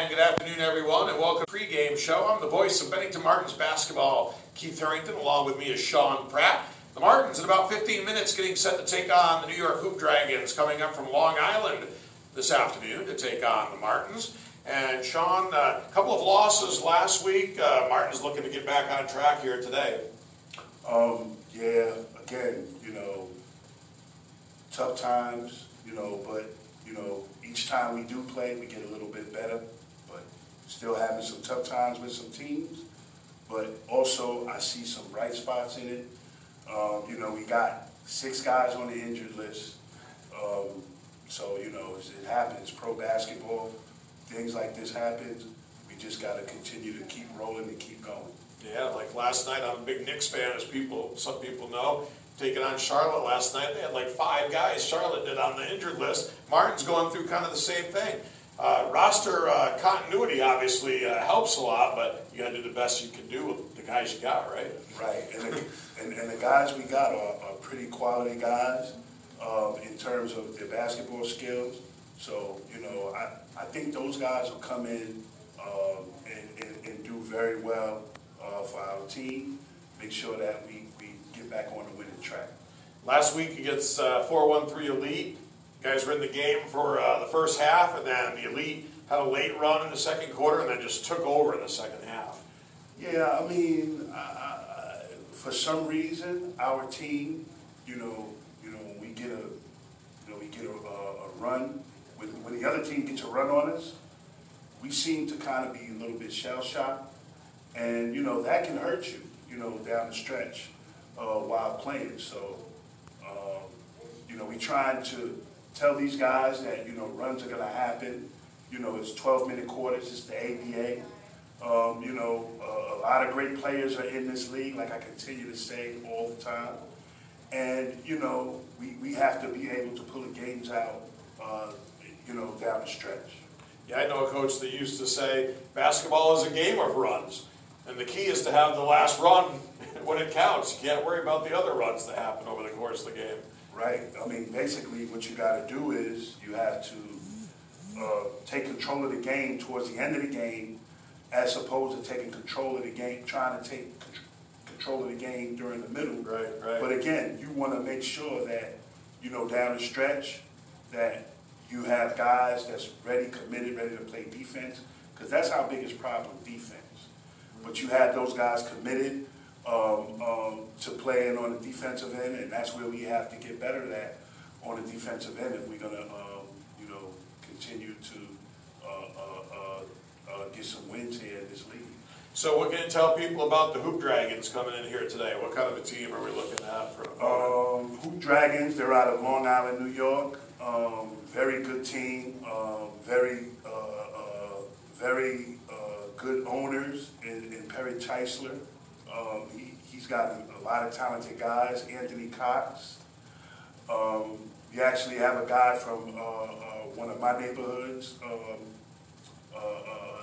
And good afternoon, everyone, and welcome to the pregame show. I'm the voice of Bennington Martens basketball, Keith Harrington. Along with me is Sean Pratt. The Martens, in about 15 minutes, getting set to take on the New York Hoop Dragons, coming up from Long Island this afternoon to take on the Martens. And Sean, a couple of losses last week. Martens looking to get back on track here today. Yeah, again, tough times, but, each time we do play, we get a little bit better, but still having some tough times with some teams. But also, I see some bright spots in it. We got 6 guys on the injured list. So, it happens. Pro basketball, things like this happens. We just got to continue to keep rolling and keep going. Yeah, like last night, I'm a big Knicks fan, as some people know. Taking on Charlotte last night, they had like 5 guys Charlotte did on the injured list. Martin's going through kind of the same thing. Roster continuity obviously helps a lot, but you got to do the best you can do with the guys you got, right? Right, and the guys we got are pretty quality guys in terms of their basketball skills. So, I think those guys will come in and do very well for our team. Make sure that we get back on the winning track. Last week against 4-1-3 Elite, you guys were in the game for the first half, and then the Elite had a late run in the second quarter, and then just took over in the second half. Yeah, I mean, for some reason, our team, when we get a run, when the other team gets a run on us, we seem to kind of be a little bit shell-shocked, and that can hurt you, down the stretch while playing. So, we trying to tell these guys that runs are going to happen. It's 12-minute quarters. It's the ABA. A lot of great players are in this league, like I continue to say all the time. And we have to be able to pull the games out, down the stretch. Yeah, I know a coach that used to say basketball is a game of runs, and the key is to have the last run when it counts. You can't worry about the other runs that happen over the course of the game. Right. I mean, basically what you got to do is you have to take control of the game towards the end of the game, as opposed to taking control of the game, trying to take control of the game during the middle. Right. But again, you want to make sure that, down the stretch, that you have guys that's ready, committed, ready to play defense, because that's our biggest problem, defense. But you have those guys committed to playing on the defensive end, and that's where we have to get better at on the defensive end if we're going to, continue to get some wins here in this league. So what can you tell people about the Hoop Dragons coming in here today? What kind of a team are we looking at for Hoop Dragons, they're out of Long Island, New York. Very good team, very good owners in Perry Cheisler. He's got a lot of talented guys. Anthony Cox. You actually have a guy from one of my neighborhoods,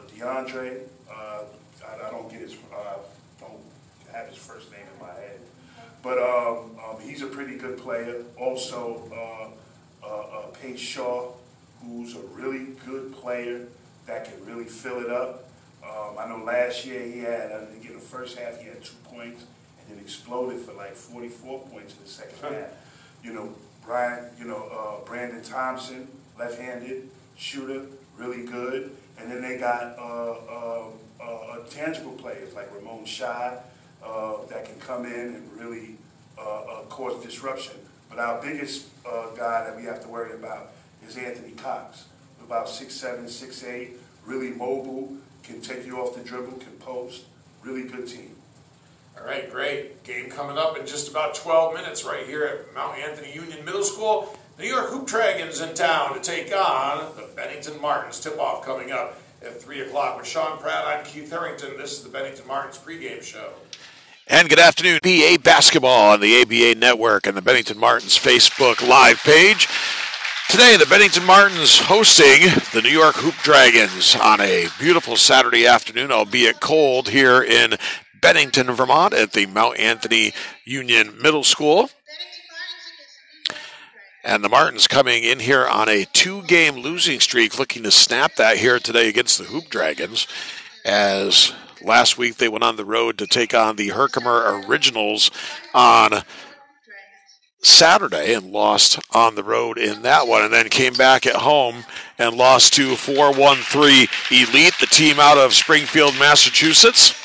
DeAndre. I don't have his first name in my head, but he's a pretty good player. Also, Pace Shaw, who's a really good player that can really fill it up. I know last year he had, in the first half, he had 2 points and then exploded for like 44 points in the second half. Brandon Thompson, left-handed shooter, really good. And then they got tangible players like Ramon Shai that can come in and really cause disruption. But our biggest guy that we have to worry about is Anthony Cox. About 6'7", 6'8", really mobile, can take you off the dribble, can post. Really good team. All right, great. Game coming up in just about 12 minutes right here at Mount Anthony Union Middle School. The New York Hoop Dragons in town to take on the Bennington Martens. Tip-off coming up at 3 o'clock. With Sean Pratt, I'm Keith Harrington. This is the Bennington Martens pregame show. And good afternoon, ABA basketball on the ABA Network and the Bennington Martens Facebook Live page. Today, the Bennington Martens hosting the New York Hoop Dragons on a beautiful Saturday afternoon, albeit cold, here in Bennington, Vermont at the Mount Anthony Union Middle School. And the Martins coming in here on a 2-game losing streak, looking to snap that here today against the Hoop Dragons, as last week they went on the road to take on the Herkimer Originals on Saturday and lost on the road in that one, and then came back at home and lost to 413 Elite, the team out of Springfield, Massachusetts.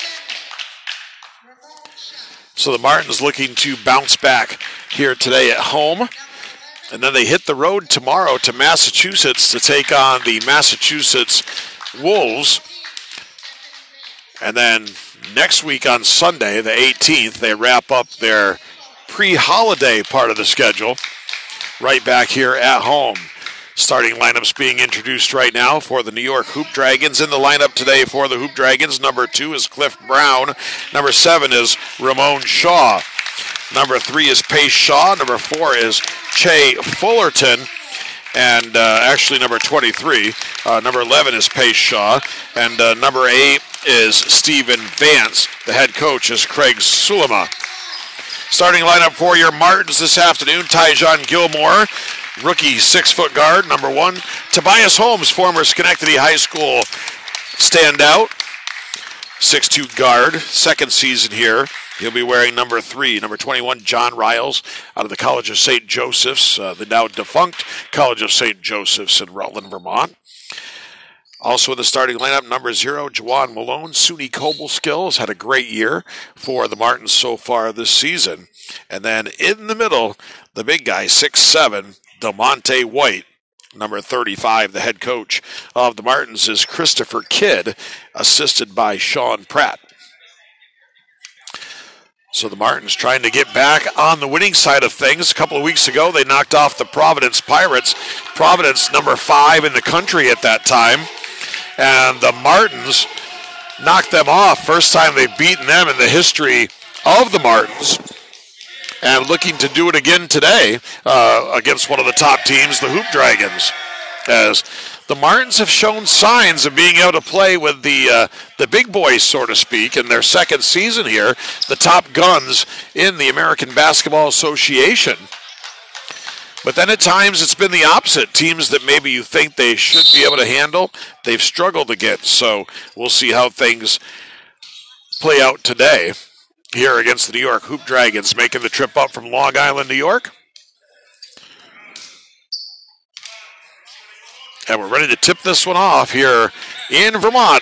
So the Martins looking to bounce back here today at home. And then they hit the road tomorrow to Massachusetts to take on the Massachusetts Wolves. And then next week on Sunday, the 18th, they wrap up their pre-holiday part of the schedule right back here at home. Starting lineups being introduced right now for the New York Hoop Dragons. In the lineup today for the Hoop Dragons, number 2 is Cliff Brown. Number 7 is Ramon Shaw. Number 3 is Pace Shaw. Number 4 is Che Fullerton. And actually number 23. Number 11 is Pace Shaw. And number 8 is Stephen Vance. The head coach is Craig Sulema. Starting lineup for your Martins this afternoon, Tyjon Gilmore, rookie 6-foot guard, number 1. Tobias Holmes, former Schenectady High School standout, 6'2" guard, second season here. He'll be wearing number 3. Number 21, John Riles, out of the College of St. Joseph's, the now defunct College of St. Joseph's in Rutland, Vermont. Also in the starting lineup, number 0, Juwan Malone. SUNY Cobleskill has had a great year for the Martins so far this season. And then in the middle, the big guy, 6'7", DeMonte White. Number 35, the head coach of the Martins, is Christopher Kidd, assisted by Sean Pratt. So the Martins trying to get back on the winning side of things. A couple of weeks ago, they knocked off the Providence Pirates. Providence, number 5 in the country at that time. And the Martins knocked them off. First time they've beaten them in the history of the Martins. And looking to do it again today against one of the top teams, the Hoop Dragons. As the Martins have shown signs of being able to play with the big boys, so to speak, in their second season here, the top guns in the American Basketball Association. But then at times it's been the opposite. Teams that maybe you think they should be able to handle, they've struggled against. So we'll see how things play out today here against the New York Hoop Dragons, making the trip up from Long Island, New York. And we're ready to tip this one off here in Vermont.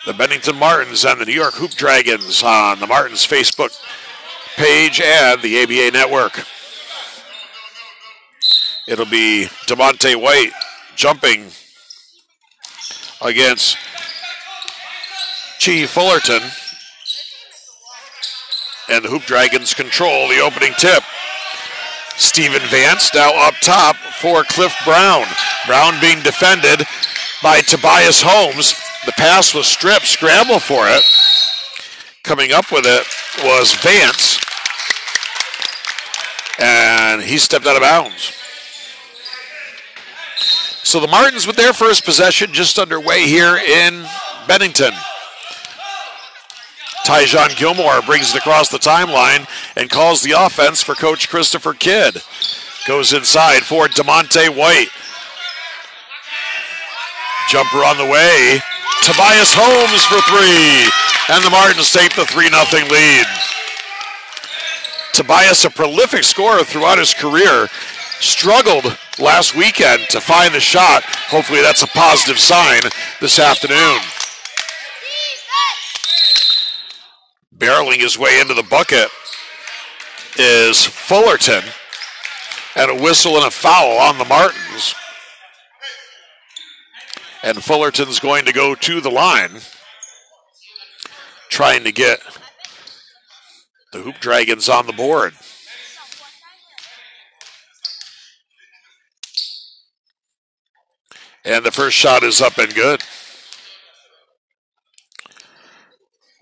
The Bennington Martens and the New York Hoop Dragons on the Martins Facebook page and the ABA network. It'll be DeMonte White jumping against Chi Fullerton. And the Hoop Dragons control the opening tip. Stephen Vance now up top for Cliff Brown. Brown being defended by Tobias Holmes. The pass was stripped, scramble for it. Coming up with it was Vance. And he stepped out of bounds. So the Martins with their first possession just underway here in Bennington. Tyjon Gilmore brings it across the timeline and calls the offense for Coach Christopher Kidd. Goes inside for DeMonte White. Jumper on the way. Tobias Holmes for 3. And the Martins take the 3-0 lead. Tobias, a prolific scorer throughout his career, struggled last weekend to find the shot. Hopefully that's a positive sign this afternoon. Barreling his way into the bucket is Fullerton. And a whistle and a foul on the Martins. And Fullerton's going to go to the line, trying to get the Hoop Dragons on the board. And the first shot is up and good.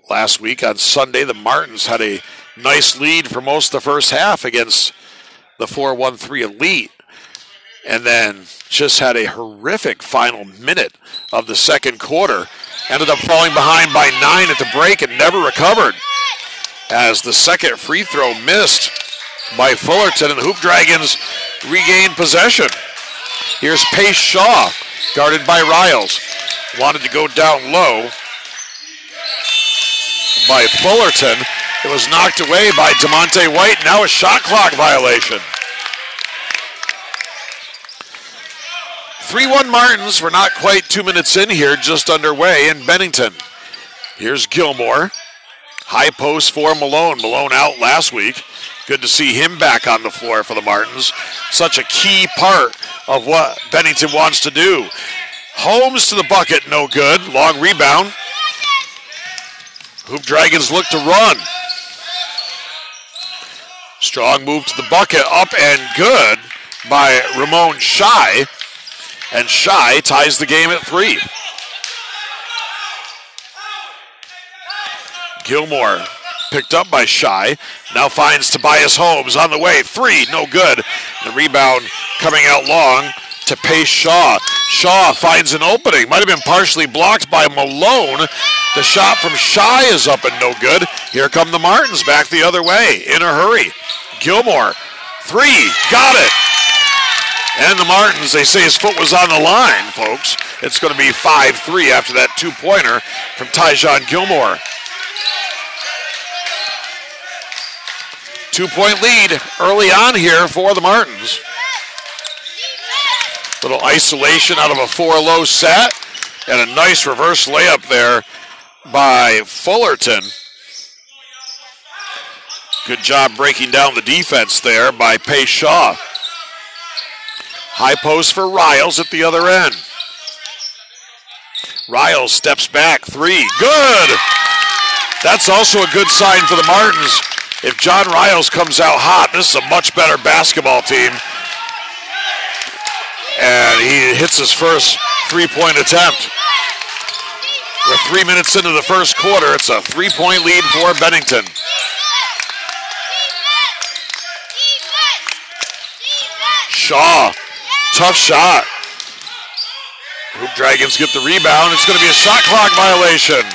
Last week on Sunday, the Martins had a nice lead for most of the first half against the 413 Elite. And then just had a horrific final minute of the second quarter. Ended up falling behind by 9 at the break and never recovered, as the second free throw missed by Fullerton, and the Hoop Dragons regain possession. Here's Pace Shaw, guarded by Riles. Wanted to go down low by Fullerton. It was knocked away by DeMonte White. Now a shot clock violation. 3-1 Martins. We're not quite 2 minutes in here, just underway in Bennington. Here's Gilmore. High post for Malone. Malone out last week. Good to see him back on the floor for the Martins. Such a key part of what Bennington wants to do. Holmes to the bucket, no good. Long rebound. Hoop Dragons look to run. Strong move to the bucket, up and good by Ramon Shai. And Shai ties the game at 3. Gilmore picked up by Shai. Now finds Tobias Holmes on the way. 3, no good. The rebound coming out long to Pace Shaw. Shaw finds an opening. Might have been partially blocked by Malone. The shot from Shai is up and no good. Here come the Martins back the other way in a hurry. Gilmore, 3, got it. And the Martins, they say his foot was on the line, folks. It's going to be 5-3 after that 2-pointer from Tyjon Gilmore. 2-point lead early on here for the Martins. Little isolation out of a 4-low set. And a nice reverse layup there by Fullerton. Good job breaking down the defense there by Pace Shaw. High post for Riles at the other end. Riles steps back, 3, good! That's also a good sign for the Martins. If John Riles comes out hot, this is a much better basketball team. And he hits his first 3-point attempt. We're 3 minutes into the first quarter. It's a 3-point lead for Bennington. Shaw. Tough shot. Hoop Dragons get the rebound. It's going to be a shot clock violation.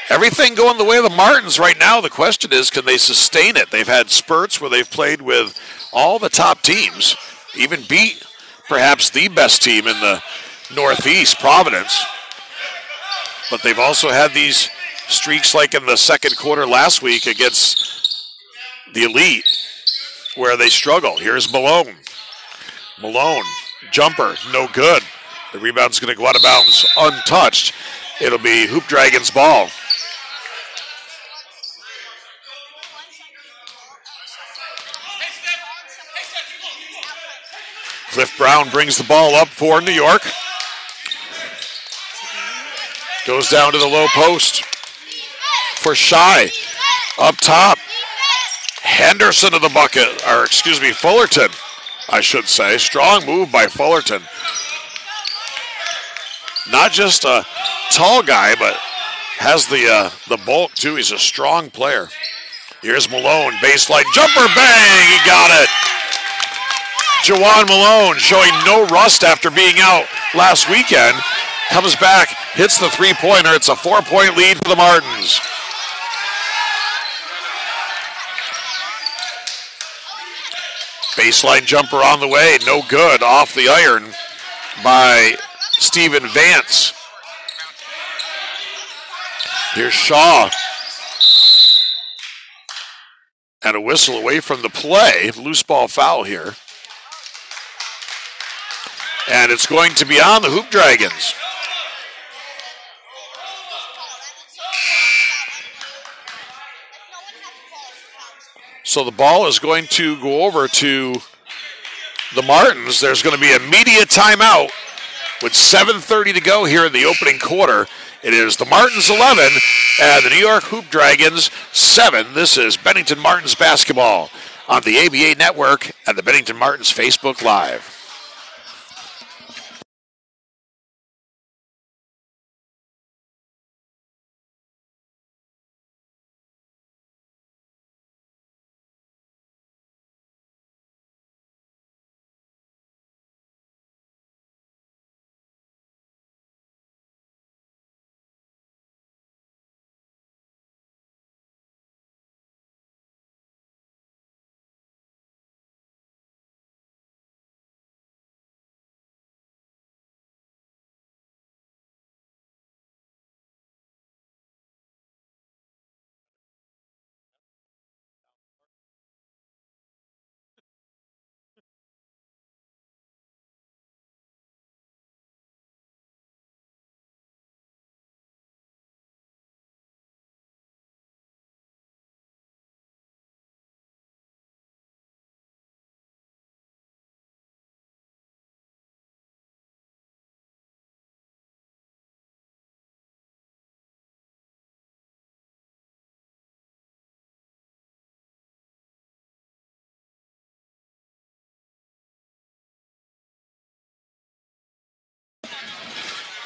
Everything going the way of the Martins right now. The question is, can they sustain it? They've had spurts where they've played with all the top teams, even beat perhaps the best team in the Northeast, Providence. But they've also had these streaks like in the second quarter last week against the Elite, where they struggle. Here's Malone. Malone, jumper, no good. The rebound's going to go out of bounds untouched. It'll be Hoop Dragons ball. Cliff Brown brings the ball up for New York. Goes down to the low post for Shai. Up top. Henderson to the bucket, or excuse me, Fullerton, I should say. Strong move by Fullerton. Not just a tall guy, but has the bulk too. He's a strong player. Here's Malone, baseline jumper, bang, he got it. Jawan Malone showing no rust after being out last weekend. Comes back, hits the 3-pointer. It's a 4-point lead for the Martins. Baseline jumper on the way, no good, off the iron by Stephen Vance. Here's Shaw. And a whistle away from the play, loose ball foul here. And it's going to be on the Hoop Dragons. So the ball is going to go over to the Martins. There's going to be a media timeout with 7:30 to go here in the opening quarter. It is the Martins 11 and the New York Hoop Dragons 7. This is Bennington Martens basketball on the ABA Network and the Bennington Martens Facebook Live.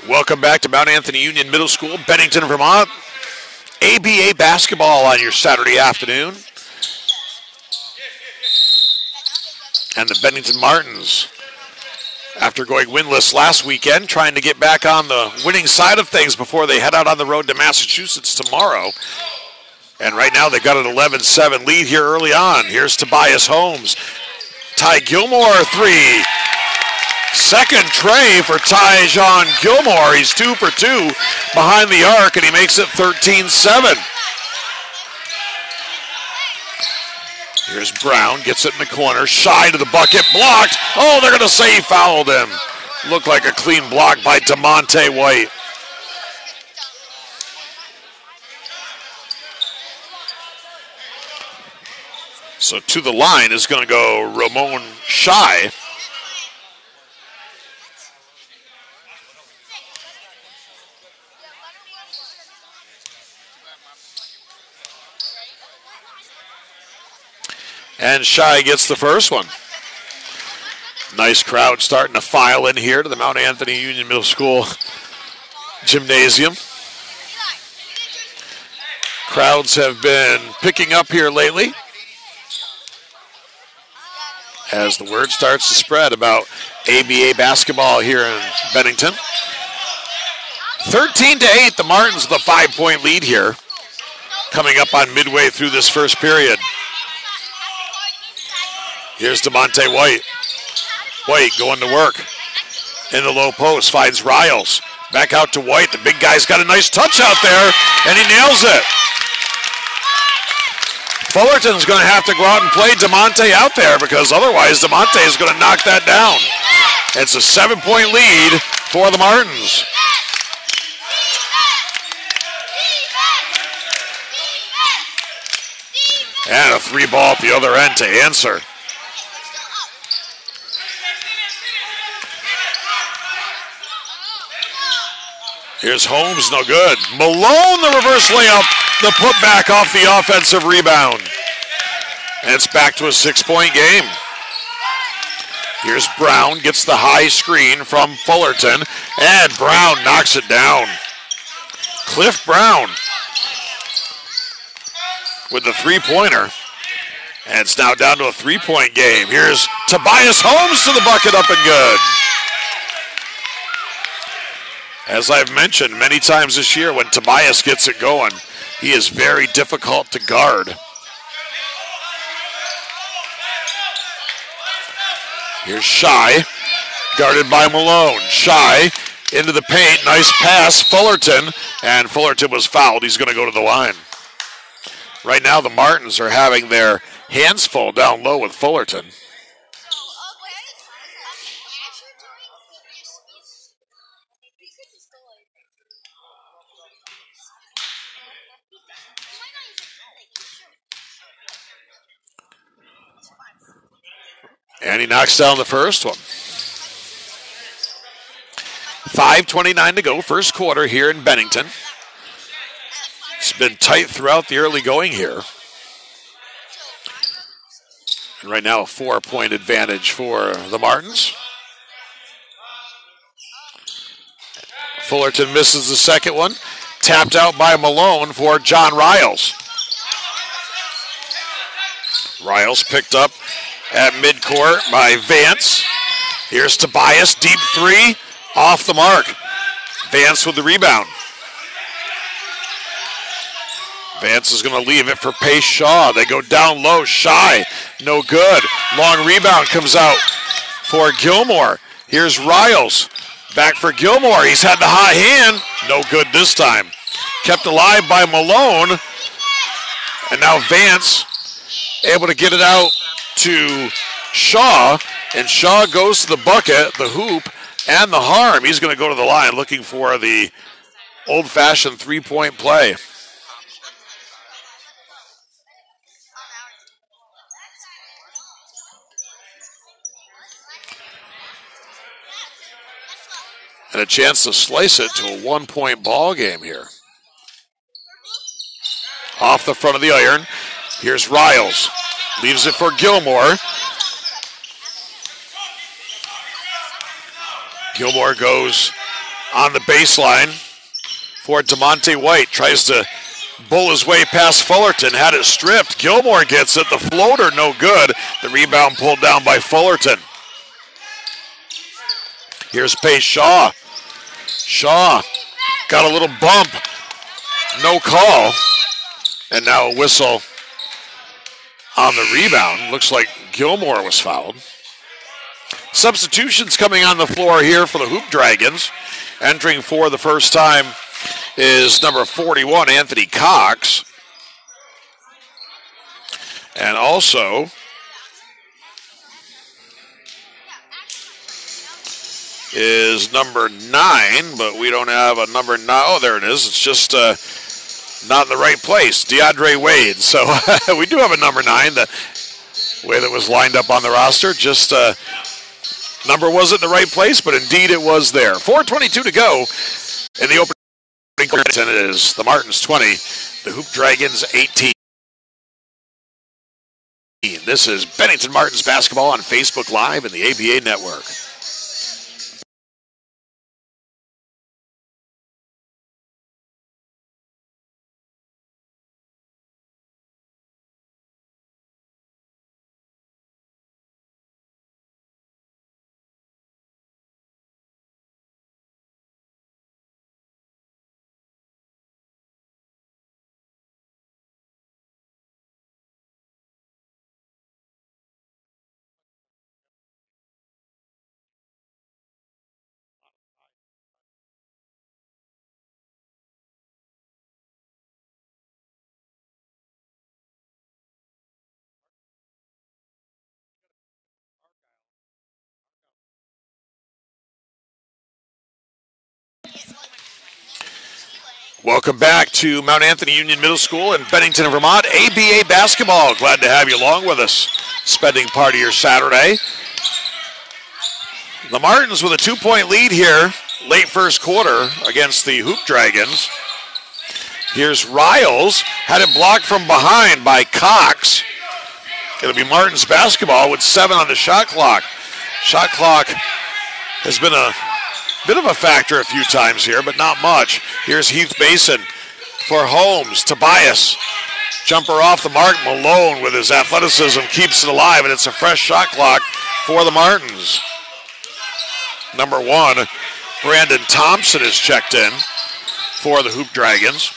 Welcome back to Mount Anthony Union Middle School, Bennington, Vermont. ABA basketball on your Saturday afternoon. And the Bennington Martens, after going winless last weekend, trying to get back on the winning side of things before they head out on the road to Massachusetts tomorrow. And right now they've got an 11-7 lead here early on. Here's Tobias Holmes. Ty Gilmore, three. Second tray for Tyjon Gilmore. He's 2 for 2 behind the arc, and he makes it 13-7. Here's Brown, gets it in the corner, shy to the bucket, blocked. Oh, they're going to say he fouled him. Looked like a clean block by DeMonte White. So to the line is going to go Ramon Shy. And Shy gets the first one. Nice crowd starting to file in here to the Mount Anthony Union Middle School gymnasium. Crowds have been picking up here lately as the word starts to spread about ABA basketball here in Bennington. 13-8, the Martins with a 5-point lead here, coming up on midway through this first period. Here's DeMonte White. White going to work in the low post, finds Riles. Back out to White. The big guy's got a nice touch out there, and he nails it. Fullerton's going to have to go out and play DeMonte out there because otherwise DeMonte is going to knock that down. It's a 7-point lead for the Martins. And a 3-ball at the other end to answer. Here's Holmes, no good. Malone, the reverse layup, the putback off the offensive rebound. And it's back to a 6-point game. Here's Brown, gets the high screen from Fullerton, and Brown knocks it down. Cliff Brown with the 3-pointer. And it's now down to a 3-point game. Here's Tobias Holmes to the bucket, up and good. As I've mentioned many times this year, when Tobias gets it going, he is very difficult to guard. Here's Shy, guarded by Malone. Shy into the paint, nice pass, Fullerton, and Fullerton was fouled. He's going to go to the line. Right now the Martins are having their hands full down low with Fullerton. And he knocks down the first one. 5:29 to go, first quarter here in Bennington. It's been tight throughout the early going here. And right now a 4-point advantage for the Martins. Fullerton misses the second one. Tapped out by Malone for John Riles. Riles picked up at midcourt by Vance. Here's Tobias, deep 3, off the mark. Vance with the rebound. Vance is going to leave it for Pace Shaw. They go down low. Shy, no good. Long rebound comes out for Gilmore. Here's Riles. Back for Gilmore. He's had the high hand. No good this time. Kept alive by Malone. And now Vance able to get it out to Shaw. And Shaw goes to the bucket, the hoop, and the harm. He's going to go to the line looking for the old-fashioned 3-point play. And a chance to slice it to a 1-point ball game here. Off the front of the iron. Here's Riles. Leaves it for Gilmore. Gilmore goes on the baseline for DeMonte White. Tries to bull his way past Fullerton. Had it stripped. Gilmore gets it. The floater, no good. The rebound pulled down by Fullerton. Here's Pace Shaw. Shaw got a little bump. No call. And now a whistle on the rebound. Looks like Gilmore was fouled. Substitutions coming on the floor here for the Hoop Dragons. Entering for the first time is number 41, Anthony Cox. And also is number 9, but we don't have a number 9. Oh, there it is. It's just not in the right place. DeAndre Wade. So we do have a number 9, the way that was lined up on the roster. Just number wasn't in the right place, but indeed it was there. 4:22 to go in the opening quarter, and it is the Martins 20, the Hoop Dragons 18. This is Bennington Martens basketball on Facebook Live and the ABA Network. Welcome back to Mount Anthony Union Middle School in Bennington, Vermont. ABA basketball. Glad to have you along with us, spending part of your Saturday. The Martins with a 2-point lead here, late first quarter against the Hoop Dragons. Here's Riles. Had it blocked from behind by Cox. It'll be Martins basketball with 7 on the shot clock. Shot clock has been a bit of a factor a few times here, but not much. Here's Heath Mason for Holmes. Tobias, jumper off the mark. Malone with his athleticism keeps it alive, and it's a fresh shot clock for the Martins. Number 1, Brandon Thompson is checked in for the Hoop Dragons.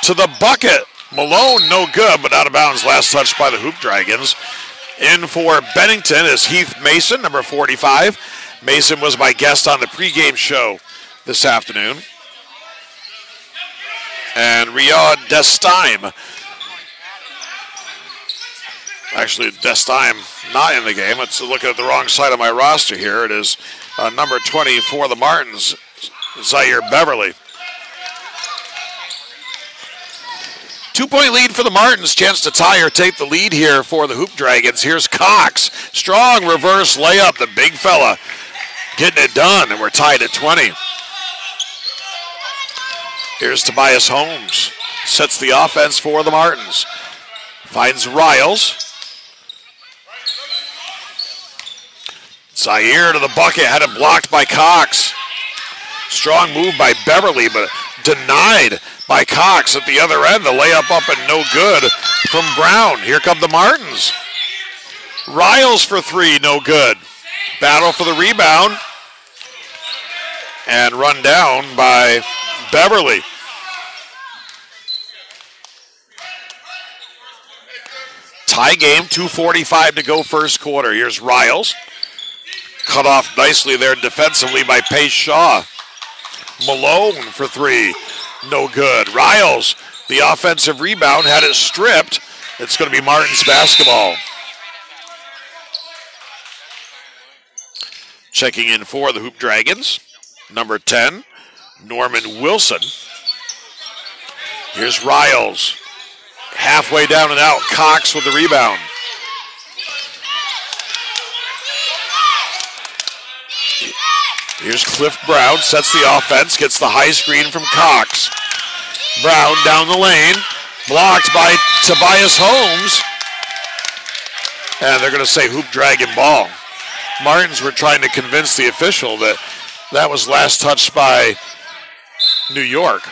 To the bucket. Malone, no good, but out of bounds. Last touch by the Hoop Dragons. In for Bennington is Heath Mason, number 45. Mason was my guest on the pregame show this afternoon. And Riyad Destime. Actually, Destime not in the game. Let's look at the wrong side of my roster here. It is number 20 for the Martins, Zaire Beverly. 2-point lead for the Martins. Chance to tie or take the lead here for the Hoop Dragons. Here's Cox. Strong reverse layup. The big fella getting it done, and we're tied at 20. Here's Tobias Holmes. Sets the offense for the Martins. Finds Riles. Zaire to the bucket. Had it blocked by Cox. Strong move by Beverly, but denied by Cox at the other end. The layup up and no good from Brown. Here come the Martins. Riles for 3, no good. Battle for the rebound. And run down by Beverly. Tie game, 2:45 to go first quarter. Here's Riles. Cut off nicely there defensively by Pace Shaw. Malone for 3, no good. Riles, the offensive rebound, had it stripped. It's going to be Martins basketball. Checking in for the Hoop Dragons, number 10, Norman Wilson. Here's Riles. Halfway down and out, Cox with the rebound. Here's Cliff Brown, sets the offense, gets the high screen from Cox. Brown down the lane, blocked by Tobias Holmes. And they're going to say Hoop Dragon ball. Martins were trying to convince the official that That was last touched by New York.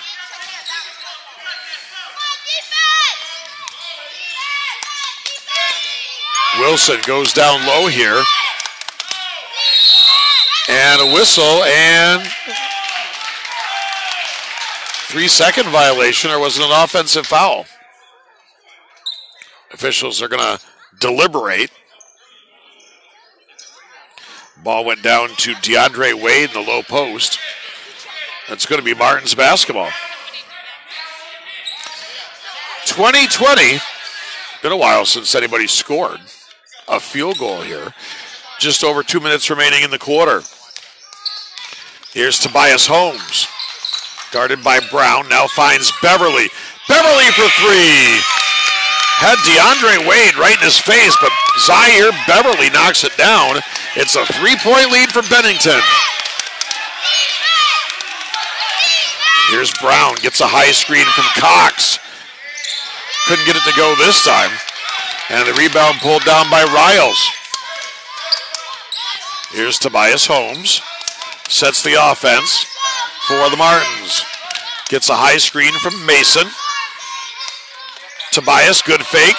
Wilson goes down low here. And a whistle and 3-second violation, or was it an offensive foul? Officials are going to deliberate. Ball went down to DeAndre Wade in the low post. That's going to be Martins basketball. 2020. Been a while since anybody scored a field goal here. Just over 2 minutes remaining in the quarter. Here's Tobias Holmes. Guarded by Brown. Now finds Beverly. Beverly for three. Had DeAndre Wade right in his face, but Zaire Beverly knocks it down. It's a 3-point lead for Bennington. Here's Brown. Gets a high screen from Cox. Couldn't get it to go this time. And the rebound pulled down by Riles. Here's Tobias Holmes. Sets the offense for the Martins. Gets a high screen from Mason. Tobias, good fake.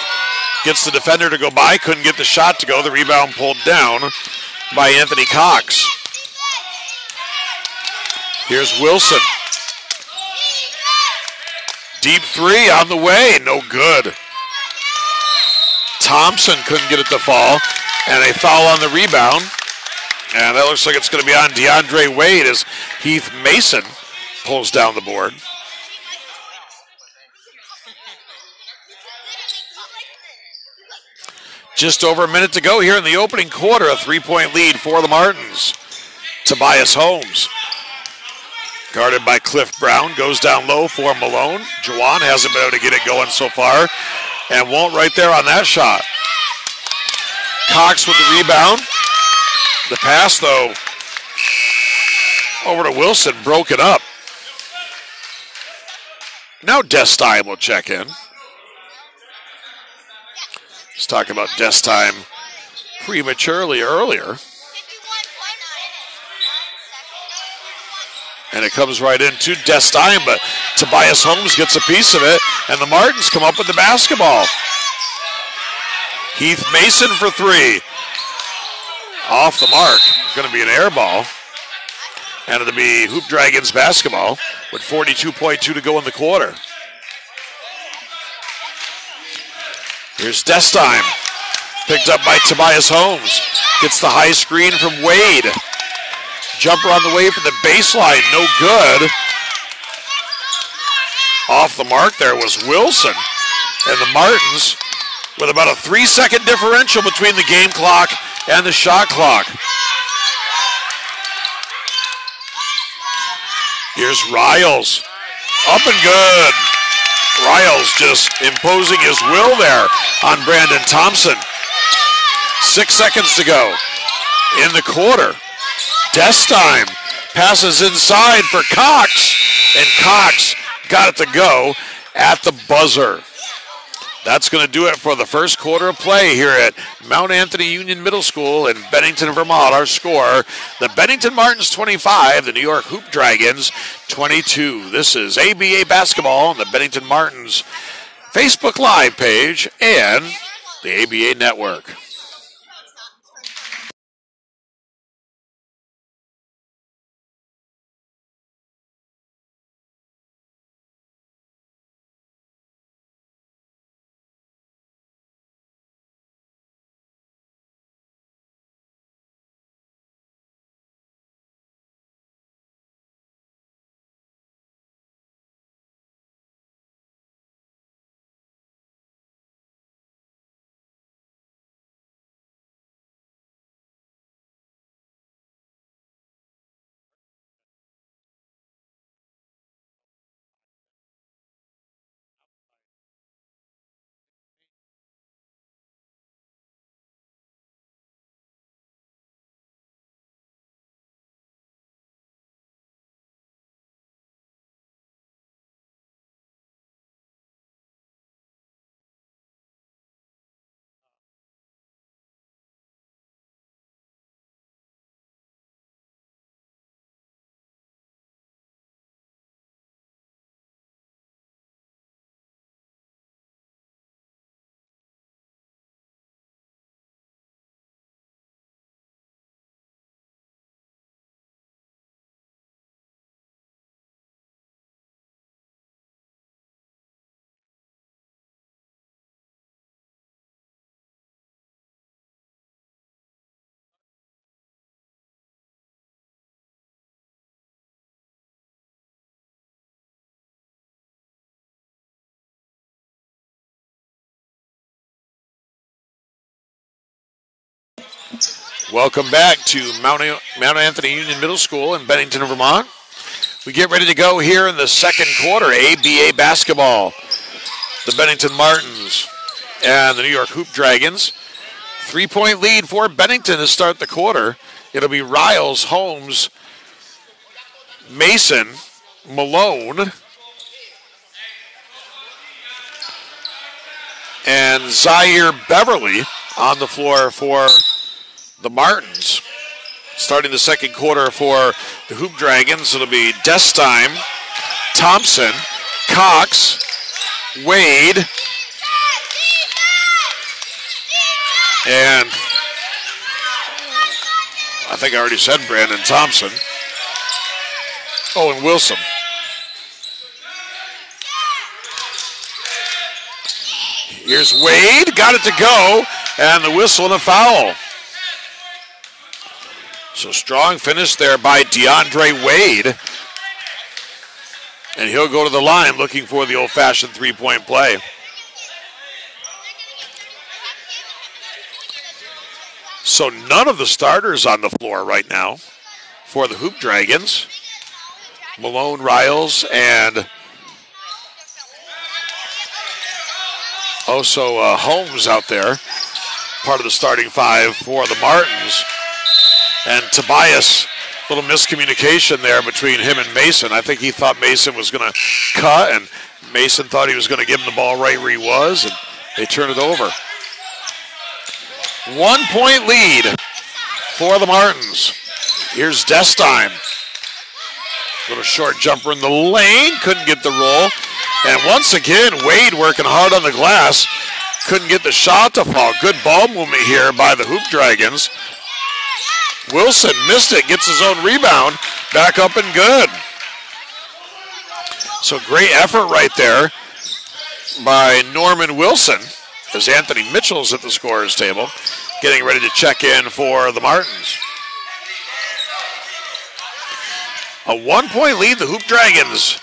Gets the defender to go by. Couldn't get the shot to go. The rebound pulled down by Anthony Cox. Here's Wilson. Deep three on the way. No good. Thompson couldn't get it to fall. And a foul on the rebound. And that looks like it's going to be on DeAndre Wade as Heath Mason pulls down the board. Just over a minute to go here in the opening quarter. A 3-point lead for the Martins. Tobias Holmes, guarded by Cliff Brown, goes down low for Malone. Juwan hasn't been able to get it going so far and won't right there on that shot. Cox with the rebound. The pass, though, over to Wilson, broken up. Now Destime will check in. Let's talk about Destime prematurely earlier. And it comes right into Destime, but Tobias Holmes gets a piece of it, and the Martins come up with the basketball. Heath Mason for three. Off the mark. Going to be an air ball. And it'll be Hoop Dragons basketball with 42.2 to go in the quarter. Here's Destime. Picked up by Tobias Holmes. Gets the high screen from Wade. Jumper on the way from the baseline. No good. Off the mark there was Wilson. And the Martins with about a 3-second differential between the game clock and the shot clock. Here's Riles. Up and good. Riles just imposing his will there on Brandon Thompson. 6 seconds to go in the quarter. Destime passes inside for Cox, and Cox got it to go at the buzzer. That's going to do it for the first quarter of play here at Mount Anthony Union Middle School in Bennington, Vermont. Our score, the Bennington Martens 25, the New York Hoop Dragons 22. This is ABA basketball on the Bennington Martens Facebook Live page and the ABA Network. Welcome back to Mount Anthony Union Middle School in Bennington, Vermont. We get ready to go here in the second quarter, ABA basketball. The Bennington Martens and the New York Hoop Dragons. 3-point lead for Bennington to start the quarter. It'll be Riles, Holmes, Mason, Malone, and Zaire Beverly on the floor for the Martens. Starting the second quarter for the Hoop Dragons, it'll be Destime, Thompson, Cox, Wade, and I think I already said Brandon Thompson. Oh, and Wilson. Here's Wade, got it to go, and the whistle and a foul. So strong finish there by DeAndre Wade. And he'll go to the line looking for the old-fashioned three-point play. So none of the starters on the floor right now for the Hoop Dragons. Malone, Riles, and also Holmes out there, part of the starting five for the Martens. And Tobias, little miscommunication there between him and Mason. I think he thought Mason was going to cut, and Mason thought he was going to give him the ball right where he was, and they turn it over. 1 point lead for the Martens. Here's Destime. Little short jumper in the lane, couldn't get the roll. And once again, Wade working hard on the glass, couldn't get the shot to fall. Good ball movement here by the Hoop Dragons. Wilson missed it, gets his own rebound, back up and good. So great effort right there by Norman Wilson as Anthony Mitchell's at the scorer's table, getting ready to check in for the Martens. A 1 point lead, the Hoop Dragons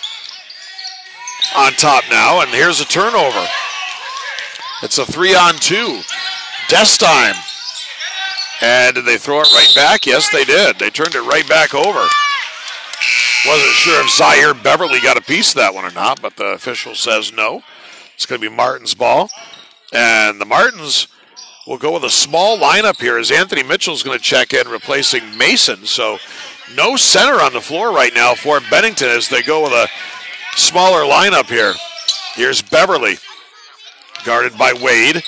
on top now, and here's a turnover. It's a 3-on-2. Destime. And did they throw it right back? Yes, they did. They turned it right back over. Wasn't sure if Zaire Beverly got a piece of that one or not, but the official says no. It's going to be Martins' ball. And the Martins will go with a small lineup here as Anthony Mitchell's going to check in, replacing Mason. So no center on the floor right now for Bennington as they go with a smaller lineup here. Here's Beverly, guarded by Wade.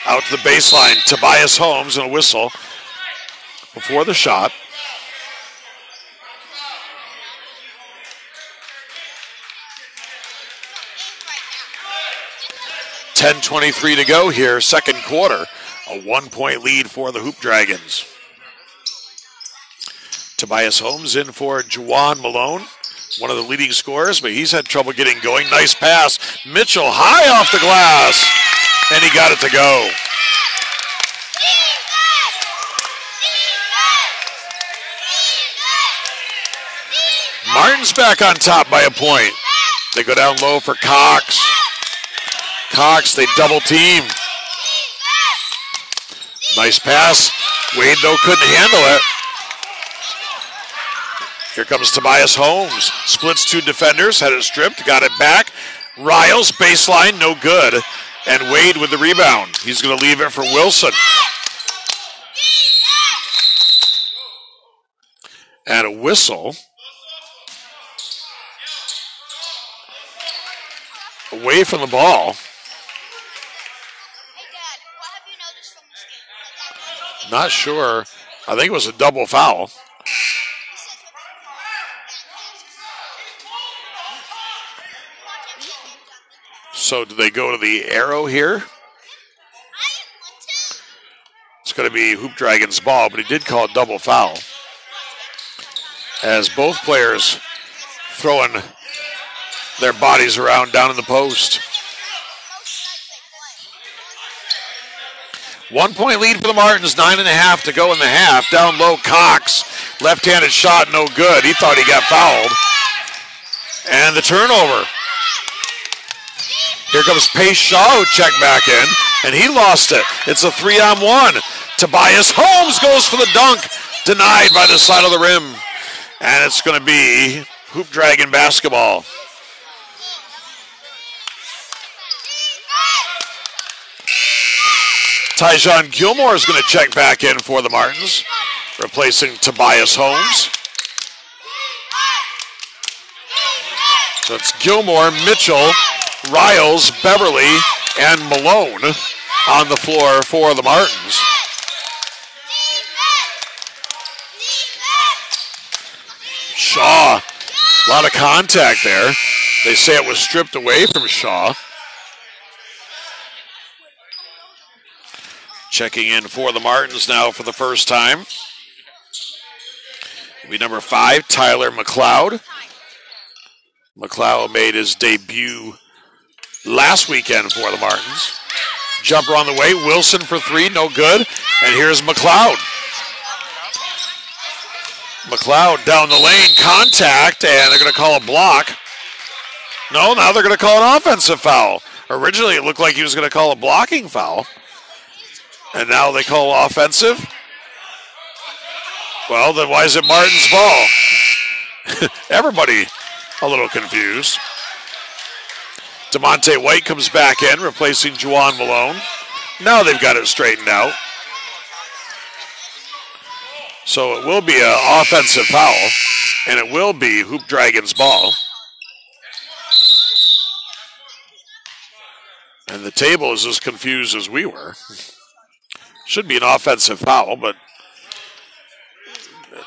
Out to the baseline, Tobias Holmes, and a whistle before the shot. .10:23 to go here, second quarter. A 1 point lead for the Hoop Dragons. Tobias Holmes in for Juwan Malone, one of the leading scorers, but he's had trouble getting going. Nice pass. Mitchell high off the glass. And he got it to go. Martin's back on top by a point. They go down low for Cox. Cox, they double team. Nice pass. Wade, though, couldn't handle it. Here comes Tobias Holmes. Splits two defenders, had it stripped, got it back. Riles, baseline, no good. And Wade with the rebound. He's going to leave it for Wilson. And a whistle. Away from the ball. Not sure. I think it was a double foul. So do they go to the arrow here? It's going to be Hoop Dragons' ball, but he did call a double foul. As both players throwing their bodies around down in the post. 1 point lead for the Martins, 9.5 to go in the half. Down low, Cox. Left-handed shot, no good. He thought he got fouled. And the turnover. Here comes Pace Shaw, who checked back in, and he lost it. It's a 3-on-1. Tobias Holmes goes for the dunk. Denied by the side of the rim. And it's going to be Hoop Dragon basketball. Tyjon Gilmore is going to check back in for the Martins, replacing Tobias Holmes. So it's Gilmore, Mitchell, Riles, Beverly, and Malone on the floor for the Martins. Shaw, a lot of contact there. They say it was stripped away from Shaw. Checking in for the Martins now for the first time. It'll be number 5, Tyler McLeod. McLeod made his debut last weekend for the Martins. Jumper on the way, Wilson for 3, no good. And here's McLeod. McLeod down the lane, contact, and they're going to call a block. No, now they're going to call an offensive foul. Originally it looked like he was going to call a blocking foul. And now they call offensive? Well, then why is it Martin's ball? Everybody a little confused. DeMonte White comes back in, replacing Juwan Malone. Now they've got it straightened out. So it will be an offensive foul, and it will be Hoop Dragons ball. And the table is as confused as we were. Should be an offensive foul, but it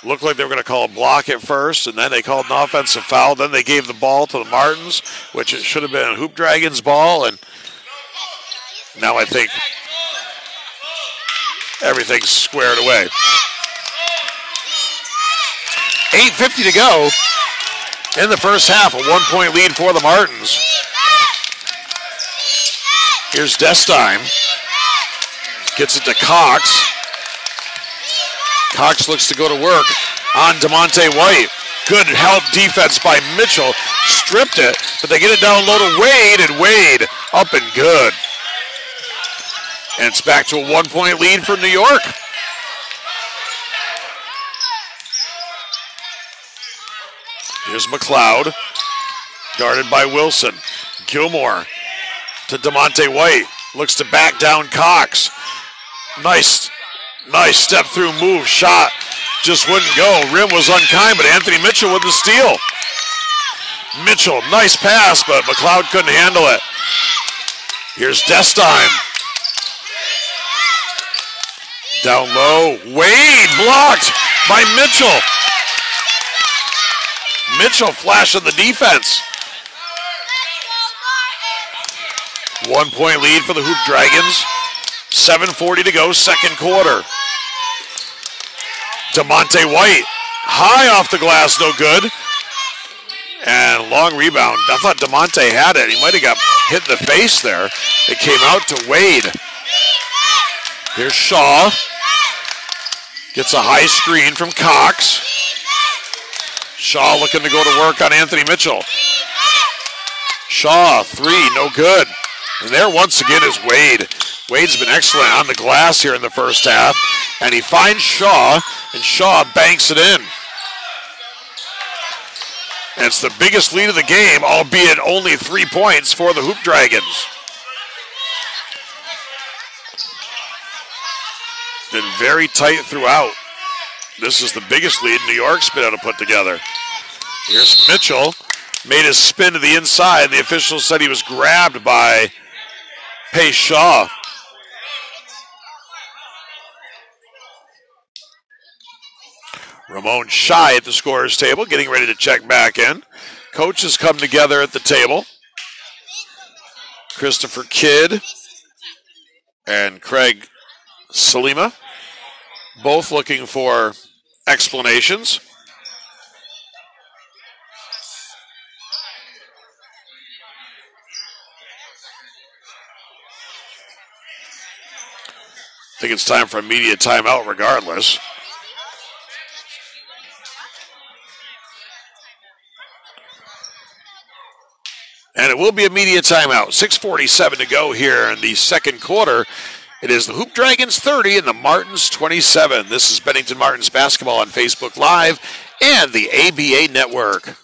looked like they were going to call a block at first, and then they called an offensive foul. Then they gave the ball to the Martins, which it should have been a Hoop Dragons ball, and now I think everything's squared away. 8:50 to go in the first half, a 1-point lead for the Martins. Here's Destime. Gets it to Cox. Cox looks to go to work on DeMonte White. Good help defense by Mitchell. Stripped it, but they get it down low to Wade, and Wade up and good. And it's back to a 1-point lead for New York. Here's McLeod, guarded by Wilson. Gilmore to DeMonte White. Looks to back down Cox. Nice step through move. Shot just wouldn't go. Rim was unkind, but Anthony Mitchell with the steal. Mitchell, nice pass, but McLeod couldn't handle it. Here's Destime. Down low. Wade blocked by Mitchell. Mitchell flashing the defense. 1-point lead for the Hoop Dragons. 7:40 to go, second quarter. DeMonte White, high off the glass, no good. And long rebound. I thought DeMonte had it. He might have got hit in the face there. It came out to Wade. Here's Shaw. Gets a high screen from Cox. Shaw looking to go to work on Anthony Mitchell. Shaw, 3, no good. And there once again is Wade. Wade's been excellent on the glass here in the first half. And he finds Shaw, and Shaw banks it in. And it's the biggest lead of the game, albeit only 3 points for the Hoop Dragons. Been very tight throughout. This is the biggest lead New York's been able to put together. Here's Mitchell. Made his spin to the inside. The official said he was grabbed by Pace Shaw. Ramon Shy at the scorer's table, getting ready to check back in. Coaches come together at the table. Christopher Kidd and Craig Salima, both looking for explanations. I think it's time for a media timeout regardless. And it will be a media timeout. 6:47 to go here in the second quarter. It is the Hoop Dragons 30 and the Martins 27. This is Bennington Martens basketball on Facebook Live and the ABA Network.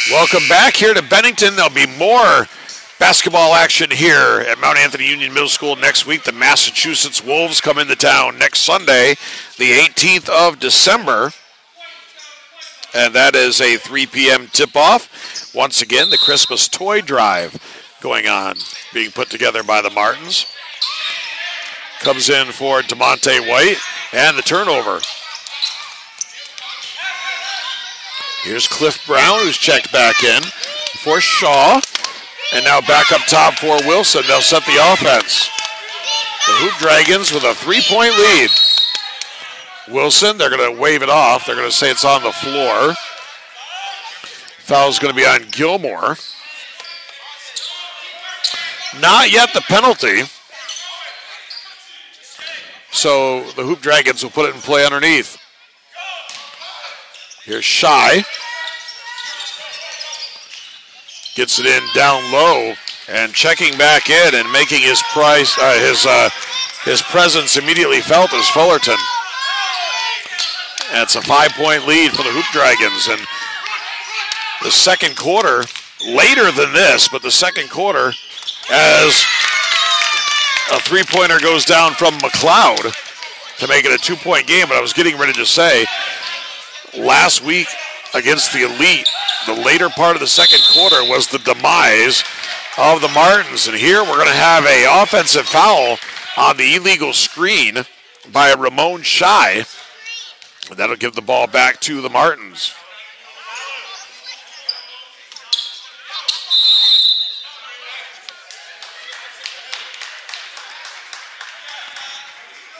Welcome back here to Bennington. There'll be more basketball action here at Mount Anthony Union Middle School next week. The Massachusetts Wolves come into town next Sunday, the 18th of December. And that is a 3 p.m. tip-off. Once again, the Christmas toy drive going on, being put together by the Martins. Comes in for DeMonte White, and the turnover. Here's Cliff Brown, who's checked back in for Shaw. And now back up top for Wilson. They'll set the offense. The Hoop Dragons with a 3-point lead. Wilson, they're going to wave it off. They're going to say it's on the floor. Foul's going to be on Gilmore. Not yet the penalty. So the Hoop Dragons will put it in play underneath. Here's Shy. Gets it in down low and checking back in and making his presence immediately felt is Fullerton. And it's a 5-point lead for the Hoop Dragons. And the second quarter, later than this, but the second quarter, as a three-pointer goes down from McLeod to make it a 2-point game. But I was getting ready to say, last week against the Elite, the later part of the second quarter was the demise of the Martins. And here we're going to have an offensive foul on the illegal screen by Ramon Shy. And that'll give the ball back to the Martins.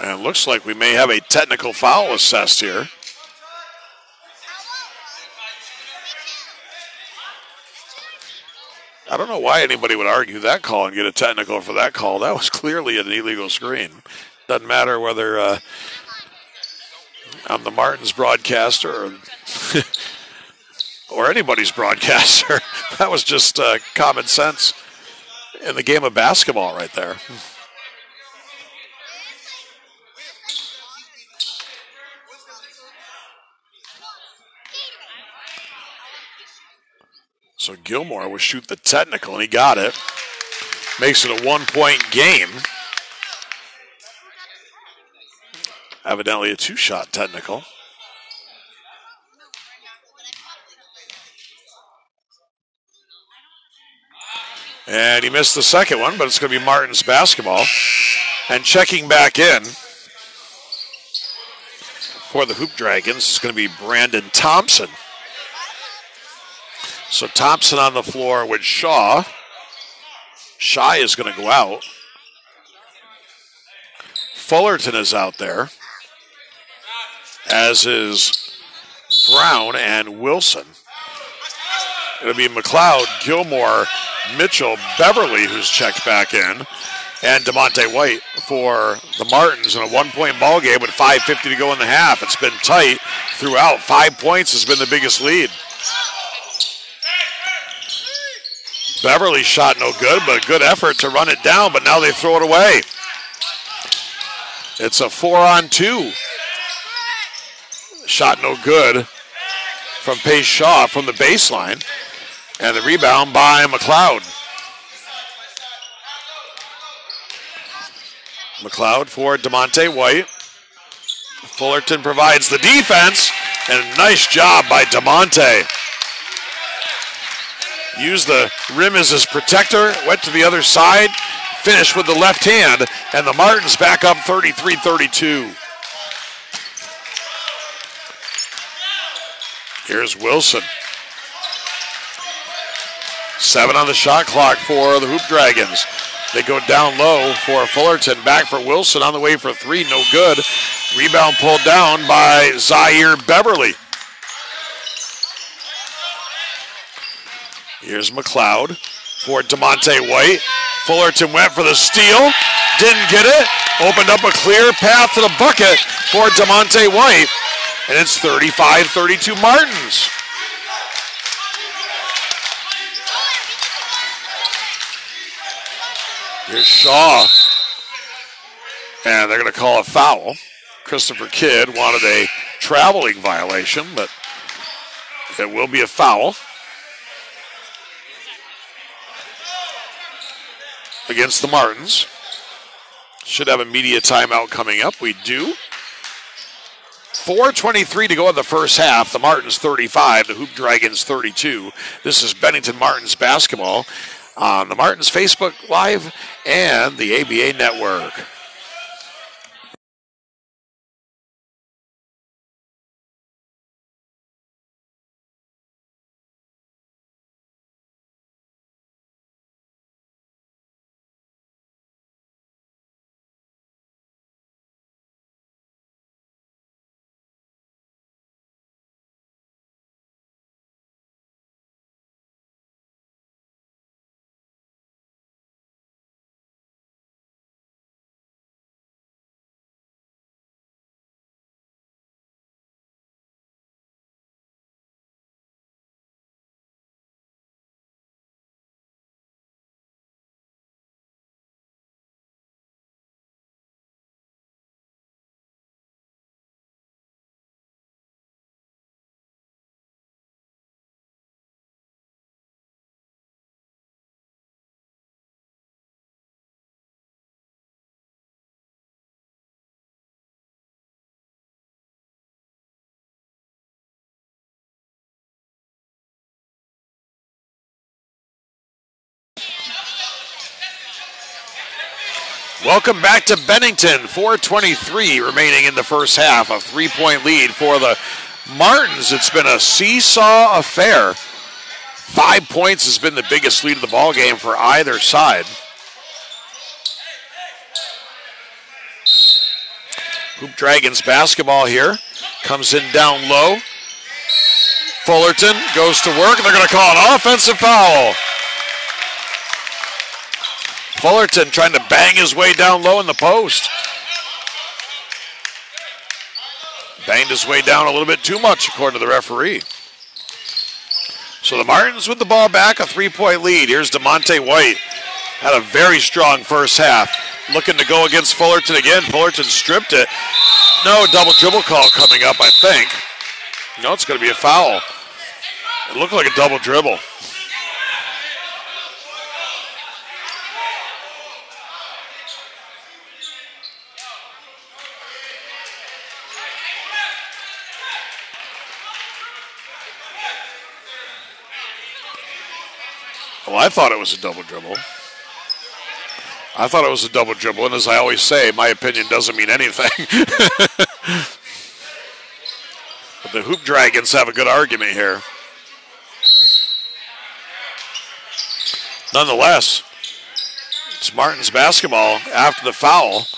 And it looks like we may have a technical foul assessed here. I don't know why anybody would argue that call and get a technical for that call. That was clearly an illegal screen. Doesn't matter whether I'm the Martins broadcaster or anybody's broadcaster. That was just common sense in the game of basketball right there. So Gilmore will shoot the technical, and he got it. Makes it a 1-point game. Evidently a 2-shot technical. And he missed the second one, but it's going to be Martins basketball. And checking back in for the Hoop Dragons is going to be Brandon Thompson. So Thompson on the floor with Shaw. Shy is going to go out. Fullerton is out there, as is Brown and Wilson. It'll be McLeod, Gilmore, Mitchell, Beverly, who's checked back in, and DeMonte White for the Martins in a 1-point ball game with 5:50 to go in the half. It's been tight throughout. 5 points has been the biggest lead. Beverly shot no good, but a good effort to run it down, but now they throw it away. It's a 4-on-2. Shot no good from Pace Shaw from the baseline. And the rebound by McLeod. McLeod for DeMonte White. Fullerton provides the defense, and a nice job by DeMonte. Used the rim as his protector, went to the other side, finish with the left hand, and the Martins back up 33-32. Here's Wilson. 7 on the shot clock for the Hoop Dragons. They go down low for Fullerton. Back for Wilson on the way for 3. No good. Rebound pulled down by Zaire Beverly. Here's McLeod for DeMonte White. Fullerton went for the steal. Didn't get it. Opened up a clear path to the bucket for DeMonte White. And it's 35-32 Martins. Here's Shaw. And they're going to call a foul. Christopher Kidd wanted a traveling violation, but it will be a foul against the Martins. Should have a media timeout coming up. We do. 4:23 to go in the first half. The Martins 35, the Hoop Dragons 32. This is Bennington Martens basketball on the Martins Facebook Live and the ABA Network. Welcome back to Bennington. 4:23 remaining in the first half. A 3-point lead for the Martins. It's been a seesaw affair. 5 points has been the biggest lead of the ball game for either side. Hoop Dragons basketball here. Comes in down low. Fullerton goes to work, and they're going to call an offensive foul. Fullerton trying to bang his way down low in the post. Banged his way down a little bit too much, according to the referee. So the Martins with the ball back, a 3-point lead. Here's DeMonte White. Had a very strong first half. Looking to go against Fullerton again. Fullerton stripped it. No double dribble call coming up, I think. No, it's going to be a foul. It looked like a double dribble. Well, I thought it was a double dribble. And as I always say, my opinion doesn't mean anything. But the Hoop Dragons have a good argument here. Nonetheless, it's Martins basketball after the foul.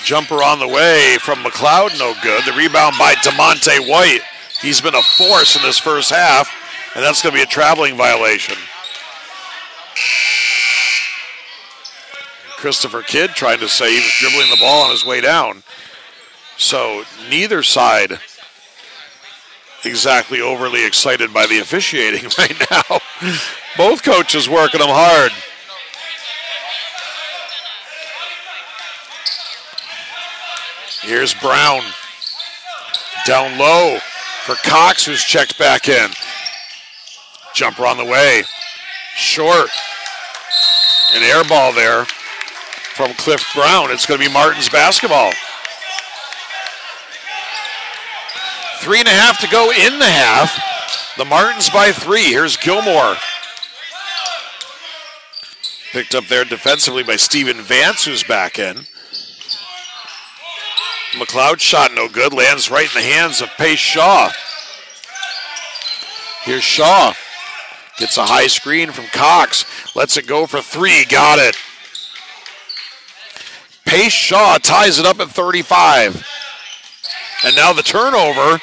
Jumper on the way from McLeod, no good. The rebound by DeMonte White. He's been a force in this first half, and that's going to be a traveling violation. Christopher Kidd trying to say he was dribbling the ball on his way down. So neither side exactly overly excited by the officiating right now. Both coaches working them hard. Here's Brown. Down low for Cox, who's checked back in. Jumper on the way. Short. An air ball there from Cliff Brown. It's going to be Martins basketball. 3.5 to go in the half. The Martins by 3. Here's Gilmore. Picked up there defensively by Steven Vance, who's back in. McLeod shot no good, lands right in the hands of Pace Shaw. Here's Shaw. Gets a high screen from Cox. Lets it go for three. Got it. Pace Shaw ties it up at 35. And now the turnover.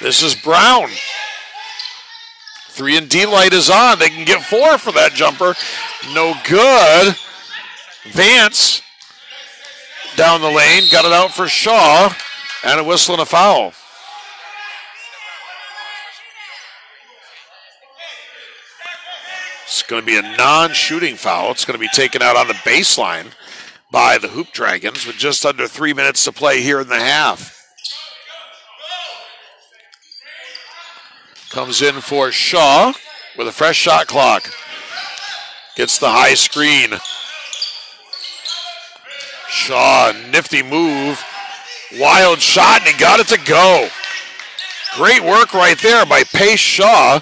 This is Brown. 3 and D light is on. They can get 4 for that jumper. No good. Vance down the lane. Got it out for Shaw. And a whistle and a foul. It's going to be a non-shooting foul. It's going to be taken out on the baseline by the Hoop Dragons with just under 3 minutes to play here in the half. Comes in for Shaw with a fresh shot clock. Gets the high screen. Shaw, nifty move. Wild shot, and he got it to go. Great work right there by Pace Shaw.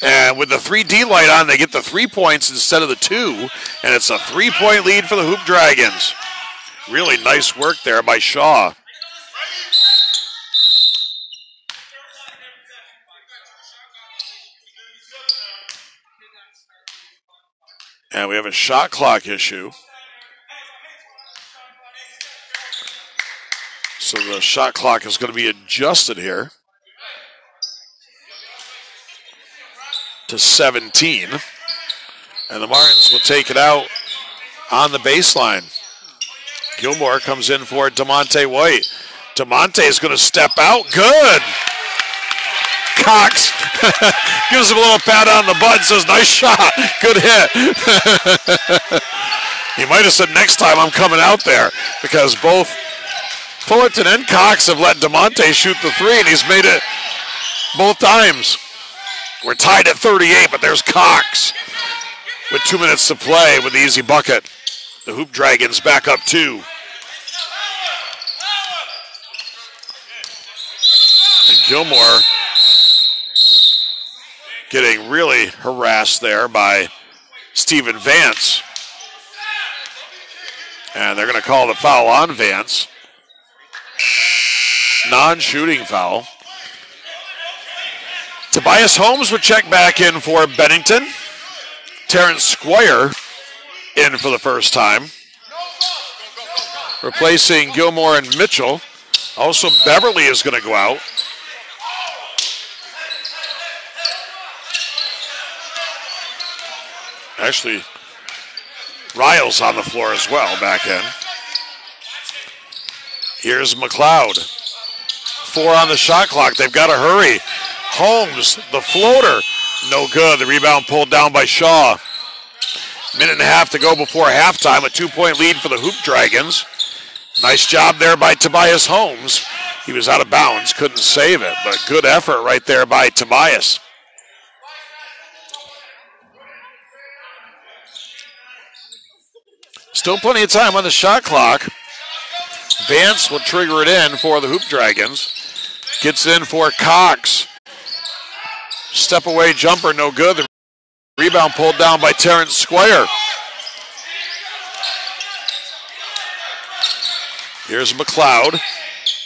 And with the 3D light on, they get the 3 points instead of the 2. And it's a 3-point lead for the Hoop Dragons. Really nice work there by Shaw. And we have a shot clock issue. So the shot clock is going to be adjusted here to 17. And the Martins will take it out on the baseline. Gilmore comes in for DeMonte White. DeMonte is going to step out. Good. Cox gives him a little pat on the butt and says, nice shot. Good hit. He might have said, next time I'm coming out there, because both Fullerton and Cox have let DeMonte shoot the 3, and he's made it both times. We're tied at 38, but there's Cox with 2 minutes to play with the easy bucket. The Hoop Dragons back up 2. And Gilmore getting really harassed there by Steven Vance. And they're going to call the foul on Vance. Non-shooting foul. Tobias Holmes would check back in for Bennington. Terrence Squire in for the first time. Replacing Gilmore and Mitchell. Also, Beverly is going to go out. Actually, Riles on the floor as well, back in. Here's McLeod. 4 on the shot clock. They've got to hurry. Holmes, the floater. No good. The rebound pulled down by Shaw. Minute and a half to go before halftime. A 2-point lead for the Hoop Dragons. Nice job there by Tobias Holmes. He was out of bounds, couldn't save it, but good effort right there by Tobias. Still plenty of time on the shot clock. Vance will trigger it in for the Hoop Dragons. Gets in for Cox. Step away jumper, no good. The rebound pulled down by Terrence Squire. Here's McLeod.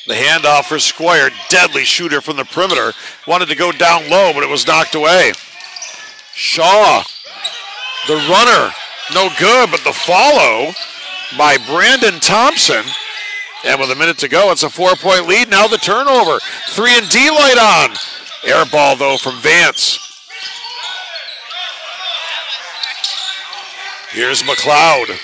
The handoff for Squire. Deadly shooter from the perimeter. Wanted to go down low, but it was knocked away. Shaw, the runner. No good, but the follow by Brandon Thompson. And with a minute to go, it's a 4-point lead. Now the turnover. 3 and D light on. Air ball, though, from Vance. Here's McLeod.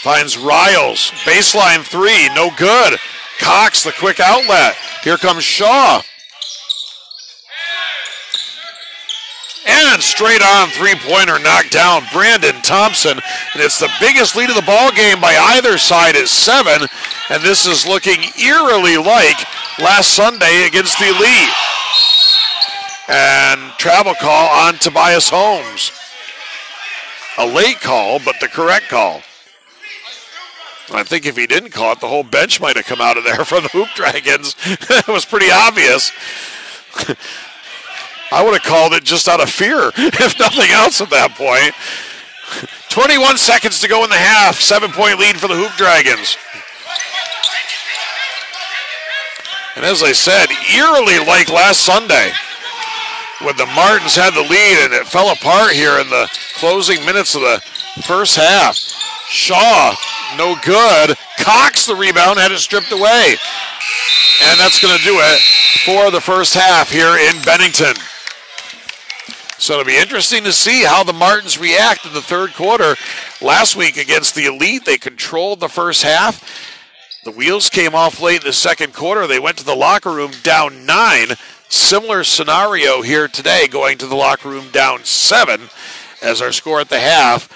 Finds Riles. Baseline 3, no good. Cox, the quick outlet. Here comes Shaw. And straight on three-pointer knocked down Brandon Thompson. And it's the biggest lead of the ball game by either side is 7. And this is looking eerily like last Sunday against the Elite. And travel call on Tobias Holmes. A late call, but the correct call. I think if he didn't call it, the whole bench might have come out of there for the Hoop Dragons. It was pretty obvious. I would have called it just out of fear, if nothing else at that point. 21 seconds to go in the half. 7-point lead for the Hoop Dragons. And as I said, eerily like last Sunday, when the Martins had the lead and it fell apart here in the closing minutes of the first half. Shaw, no good. Cox, the rebound, had it stripped away. And that's going to do it for the first half here in Bennington. So it'll be interesting to see how the Martins react in the third quarter. Last week against the Elite, they controlled the first half. The wheels came off late in the second quarter. They went to the locker room down 9. Similar scenario here today, going to the locker room down 7 as our score at the half.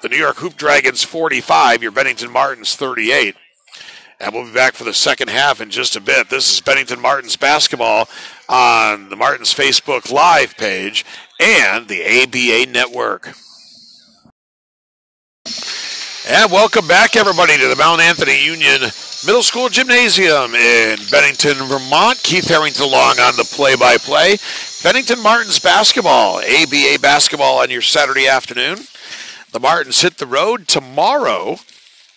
The New York Hoop Dragons 45, your Bennington Martens 38. And we'll be back for the second half in just a bit. This is Bennington Martens basketball on the Martins Facebook Live page and the ABA Network. And welcome back, everybody, to the Mount Anthony Union Middle School Gymnasium in Bennington, Vermont. Keith Harrington along on the play-by-play. Bennington Martins basketball, ABA basketball on your Saturday afternoon. The Martins hit the road tomorrow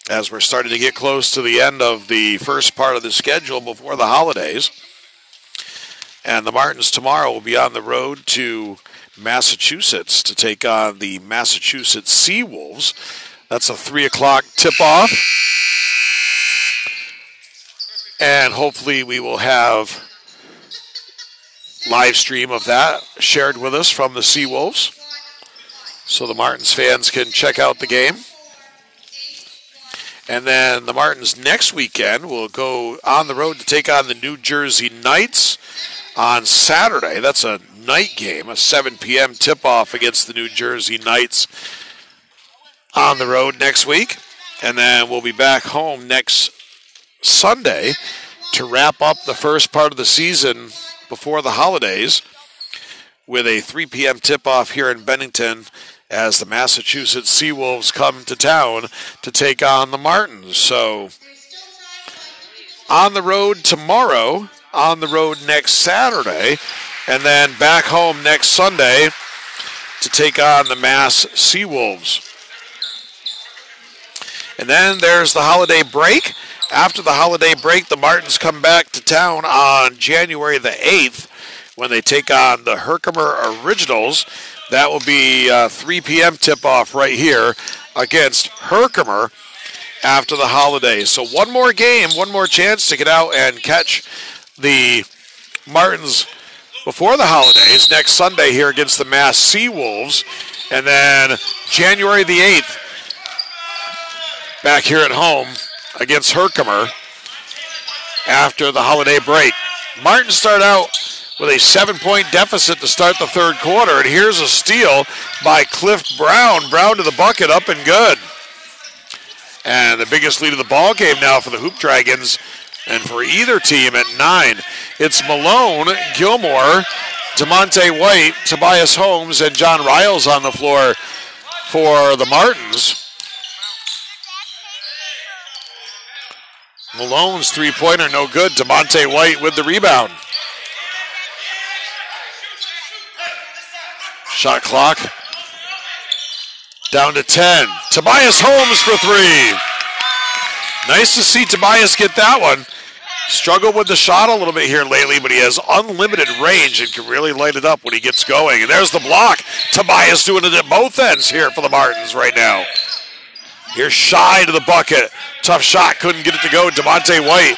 as we're starting to get close to the end of the first part of the schedule before the holidays. And the Martins tomorrow will be on the road to Massachusetts to take on the Massachusetts Seawolves. That's a 3 o'clock tip-off. And hopefully we will have live stream of that shared with us from the Seawolves, so the Martins fans can check out the game. And then the Martins next weekend will go on the road to take on the New Jersey Knights on Saturday. That's a night game, a 7 p.m. tip-off against the New Jersey Knights on the road next week. And then we'll be back home next Sunday to wrap up the first part of the season before the holidays with a 3 p.m. tip-off here in Bennington as the Massachusetts Seawolves come to town to take on the Martins. So on the road tomorrow, on the road next Saturday, and then back home next Sunday to take on the Mass Seawolves. And then there's the holiday break. After the holiday break, the Martins come back to town on January the 8th when they take on the Herkimer Originals. That will be a 3 p.m. tip-off right here against Herkimer after the holidays. So one more game, one more chance to get out and catch the Martins before the holidays next Sunday here against the Mass Seawolves. And then January the 8th, back here at home against Herkimer after the holiday break. Martins start out with a 7-point deficit to start the third quarter, and here's a steal by Cliff Brown. Brown to the bucket, up and good. And the biggest lead of the ball game now for the Hoop Dragons and for either team at 9. It's Malone, Gilmore, DeMonte White, Tobias Holmes, and John Riles on the floor for the Martins. Malone's three-pointer, no good. DeMonte White with the rebound. Shot clock down to 10. Tobias Holmes for 3. Nice to see Tobias get that one. Struggled with the shot a little bit here lately, but he has unlimited range and can really light it up when he gets going. And there's the block. Tobias doing it at both ends here for the Martins right now. Here's Shy to the bucket. Tough shot, couldn't get it to go. DeMonte White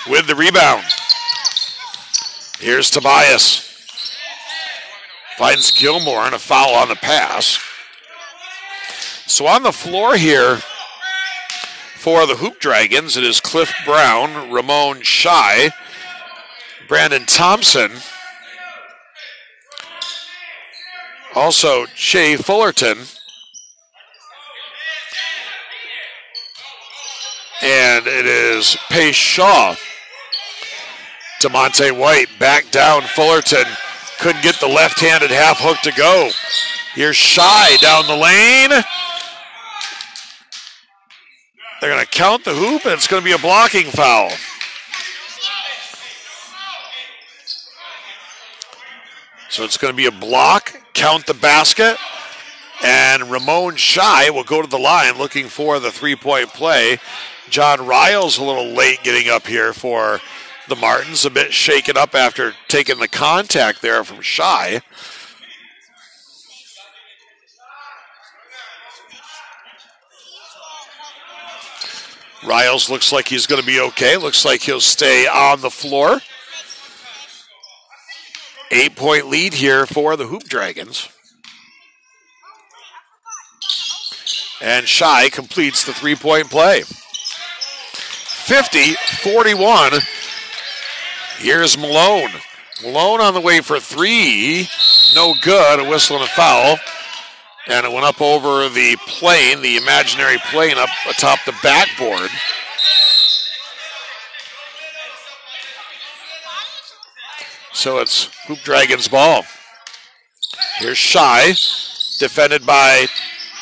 with the rebound. Here's Tobias. Finds Gilmore and a foul on the pass. So on the floor here for the Hoop Dragons, it is Cliff Brown, Ramon Shy, Brandon Thompson, also Shea Fullerton, and it is Pace Shaw. DeMonte White back down. Fullerton couldn't get the left-handed half hook to go. Here's Shy down the lane. They're going to count the hoop, and it's going to be a blocking foul. So it's going to be a block, count the basket, and Ramon Shy will go to the line looking for the three-point play. John Riles a little late getting up here for the Martins, a bit shaken up after taking the contact there from Shy. Riles looks like he's going to be okay. Looks like he'll stay on the floor. 8-point lead here for the Hoop Dragons. And Shy completes the three-point play. 50-41. Here's Malone. Malone on the way for three. No good. A whistle and a foul. And it went up over the plane, the imaginary plane up atop the backboard. So it's Hoop Dragons ball. Here's Shy, defended by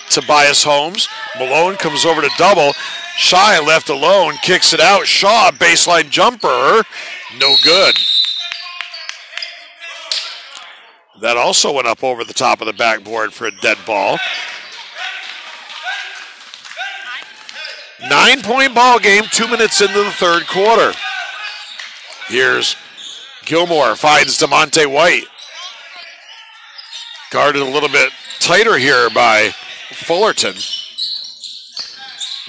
Tobias Holmes. Malone comes over to double. Shy left alone, kicks it out. Shaw, baseline jumper, no good. That also went up over the top of the backboard for a dead ball. 9-point ball game, 2 minutes into the third quarter. Here's Gilmore, finds DeMonte White. Guarded a little bit tighter here by Fullerton.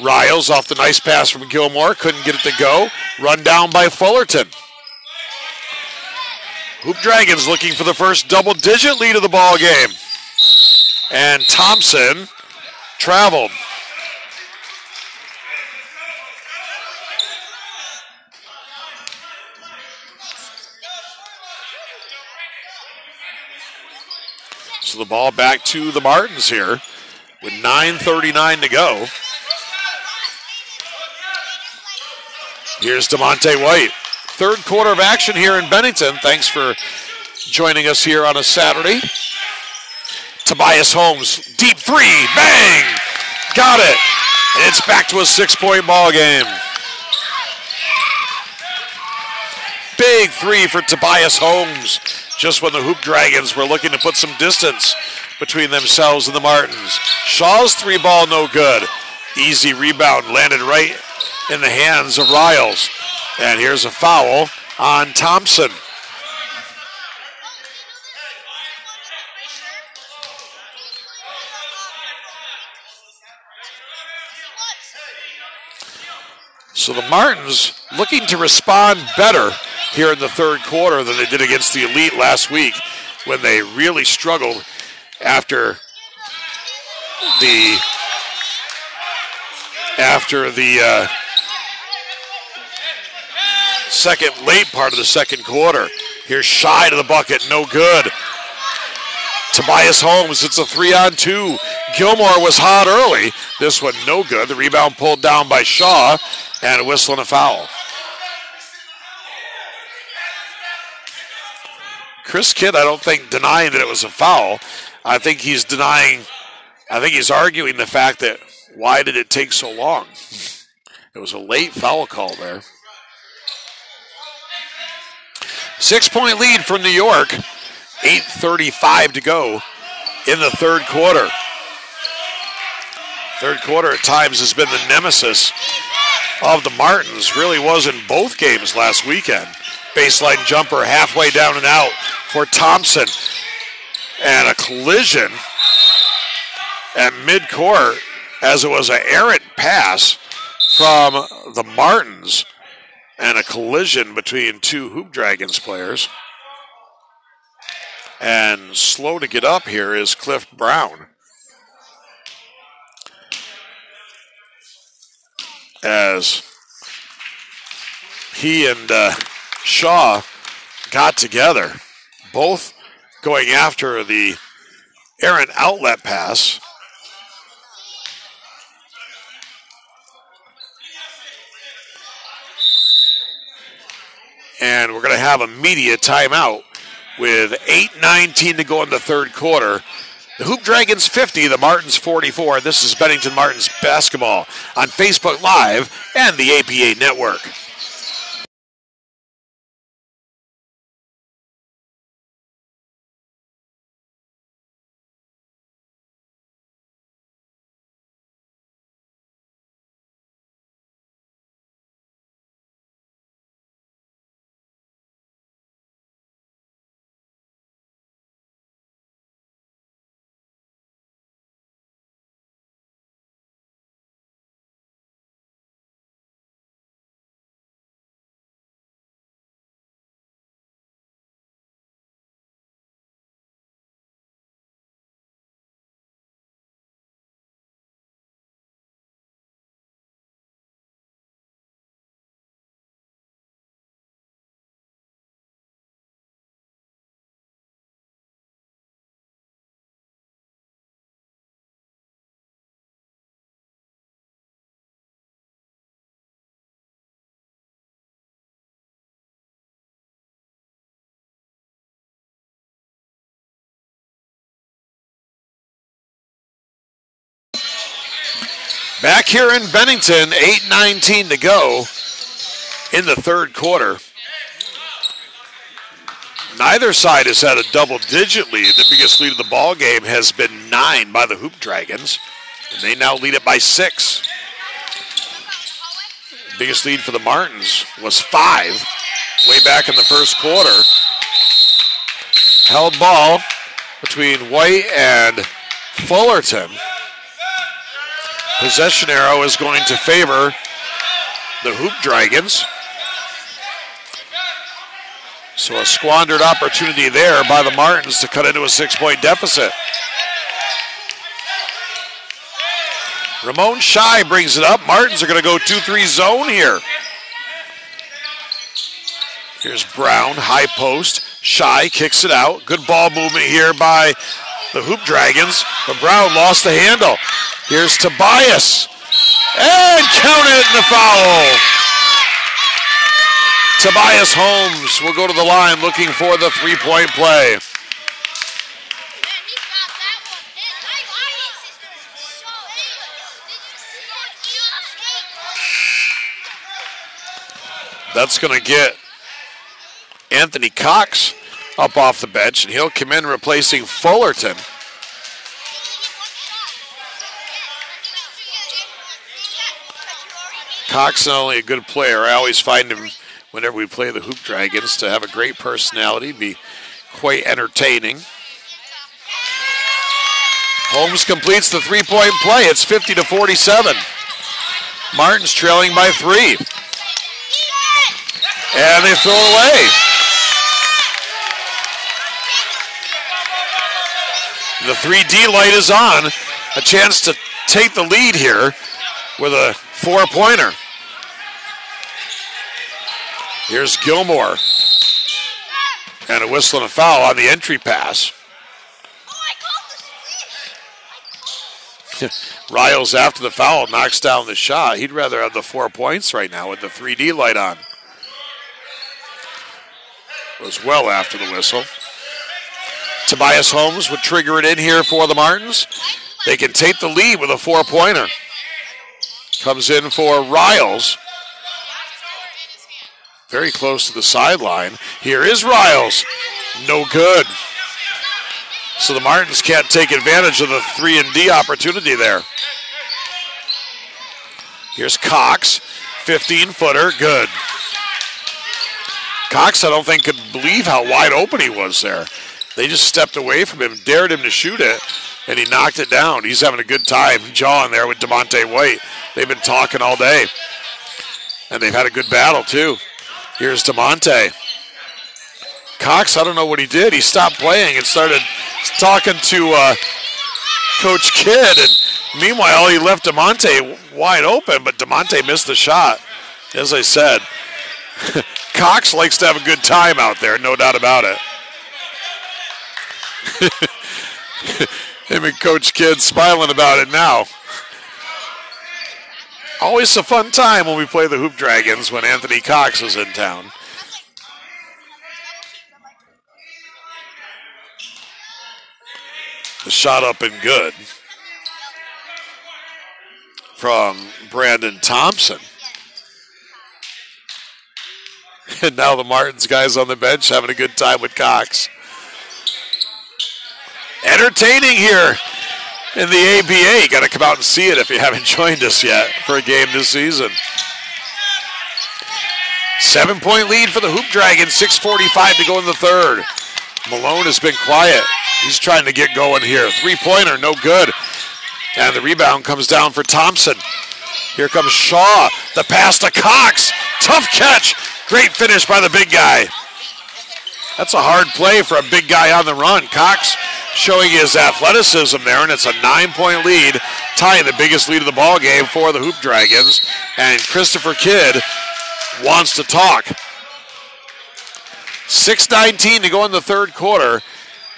Riles off the nice pass from Gilmore, couldn't get it to go. Run down by Fullerton. Hoop Dragons looking for the first double-digit lead of the ball game. And Thompson traveled. So the ball back to the Martins here with 9:39 to go. Here's DeMonte White. Third quarter of action here in Bennington. Thanks for joining us here on a Saturday. Tobias Holmes, deep three, bang! Got it. And it's back to a 6-point ball game. Big three for Tobias Holmes, just when the Hoop Dragons were looking to put some distance between themselves and the Martins. Shaw's three ball no good. Easy rebound landed right in the hands of Riles. And here's a foul on Thompson. So the Martins looking to respond better here in the third quarter than they did against the Elite last week when they really struggled after the late part of the second quarter. Here's Shy to the bucket, no good. Tobias Holmes, it's a 3-on-2. Gilmore was hot early. This one no good. The rebound pulled down by Shaw, and a whistle and a foul. Chris Kidd, I don't think denying that it was a foul. I think he's arguing the fact that why did it take so long? It was a late foul call there. 6-point lead for New York. 8:35 to go in the third quarter. Third quarter at times has been the nemesis of the Martins. Really was in both games last weekend. Baseline jumper halfway down and out for Thompson. And a collision at midcourt as it was an errant pass from the Martins. And a collision between two Hoop Dragons players. And slow to get up here is Cliff Brown. As he and Shaw got together, both going after the errant outlet pass. And we're going to have a media timeout with 8:19 to go in the third quarter. The Hoop Dragons 50, the Martins 44. This is Bennington Martens basketball on Facebook Live and the APA Network. Back here in Bennington, 8:19 to go in the third quarter. Neither side has had a double-digit lead. The biggest lead of the ball game has been 9 by the Hoop Dragons, and they now lead it by 6. Biggest lead for the Martins was 5 way back in the first quarter. Held ball between White and Fullerton. Possession arrow is going to favor the Hoop Dragons. So a squandered opportunity there by the Martins to cut into a 6-point deficit. Ramon Shy brings it up. Martins are going to go 2-3 zone here. Here's Brown, high post. Shy kicks it out. Good ball movement here by the Hoop Dragons, but Brown lost the handle. Here's Tobias, and counted in the foul. Tobias Holmes will go to the line looking for the three-point play. That's going to get Anthony Cox up off the bench, and he'll come in replacing Fullerton. Cox not only a good player, I always find him, whenever we play the Hoop Dragons, to have a great personality, be quite entertaining. Holmes completes the three-point play. It's 50-47. Martins trailing by 3. And they throw it away. The 3D light is on. A chance to take the lead here with a 4-pointer. Here's Gilmore. And a whistle and a foul on the entry pass. Riles, after the foul, knocks down the shot. He'd rather have the 4 points right now with the 3D light on. Was well after the whistle. Tobias Holmes would trigger it in here for the Martins. They can take the lead with a 4-pointer. Comes in for Riles. Very close to the sideline. Here is Riles. No good. So the Martins can't take advantage of the 3-and-D opportunity there. Here's Cox. 15-footer. Good. Cox, I don't think, could believe how wide open he was there. They just stepped away from him, dared him to shoot it, and he knocked it down. He's having a good time jawing there with DeMonte White. They've been talking all day. And they've had a good battle, too. Here's DeMonte. Cox, I don't know what he did. He stopped playing and started talking to Coach Kidd. And meanwhile, he left DeMonte wide open, but DeMonte missed the shot. As I said, Cox likes to have a good time out there, no doubt about it. Him and Coach Kidd smiling about it now. Always a fun time when we play the Hoop Dragons when Anthony Cox is in town. The shot up and good from Brandon Thompson. And now the Martins guys on the bench having a good time with Cox. Entertaining here in the ABA. You got to come out and see it if you haven't joined us yet for a game this season. 7-point lead for the Hoop Dragons. 6:45 to go in the third. Malone has been quiet. He's trying to get going here. 3-pointer, no good. And the rebound comes down for Thompson. Here comes Shaw. The pass to Cox. Tough catch. Great finish by the big guy. That's a hard play for a big guy on the run. Cox showing his athleticism there, and it's a 9-point lead, tying the biggest lead of the ball game for the Hoop Dragons. And Christopher Kidd wants to talk. 6:19 to go in the third quarter.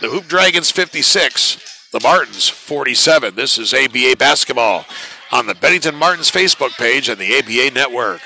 The Hoop Dragons 56, the Martins 47. This is ABA basketball on the Bennington Martens Facebook page and the ABA network.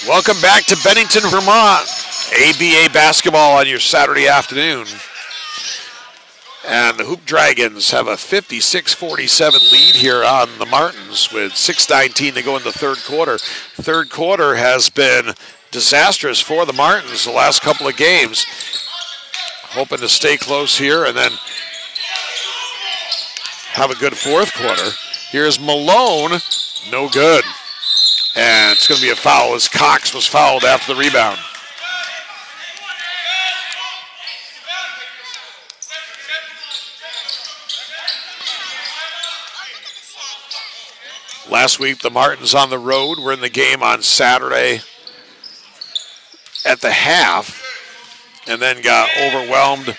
Welcome back to Bennington, Vermont. ABA basketball on your Saturday afternoon. And the Hoop Dragons have a 56-47 lead here on the Martins with 6:19 to go in the third quarter. Third quarter has been disastrous for the Martins the last couple of games. Hoping to stay close here and then have a good fourth quarter. Here's Malone. No good. And it's going to be a foul as Cox was fouled after the rebound. Last week, the Martins on the road were in the game on Saturday at the half and then got overwhelmed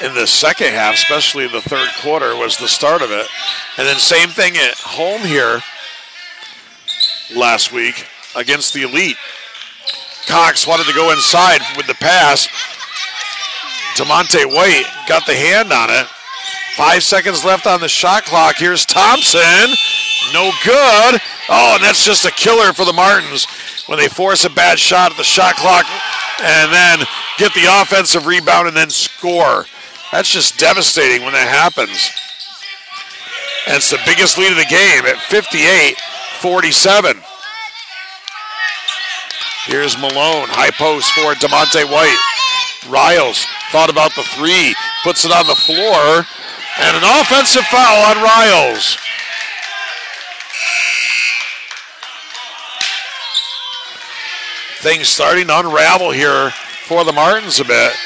in the second half, especially the third quarter was the start of it. And then same thing at home here last week against the Elite. Cox wanted to go inside with the pass. DeMonte White got the hand on it. 5 seconds left on the shot clock. Here's Thompson. No good. Oh, and that's just a killer for the Martins when they force a bad shot at the shot clock and then get the offensive rebound and then score. That's just devastating when that happens. And it's the biggest lead of the game at 58-47. Here's Malone. High post for DeMonte White. Riles thought about the three. Puts it on the floor. And an offensive foul on Riles. Things starting to unravel here for the Martins a bit.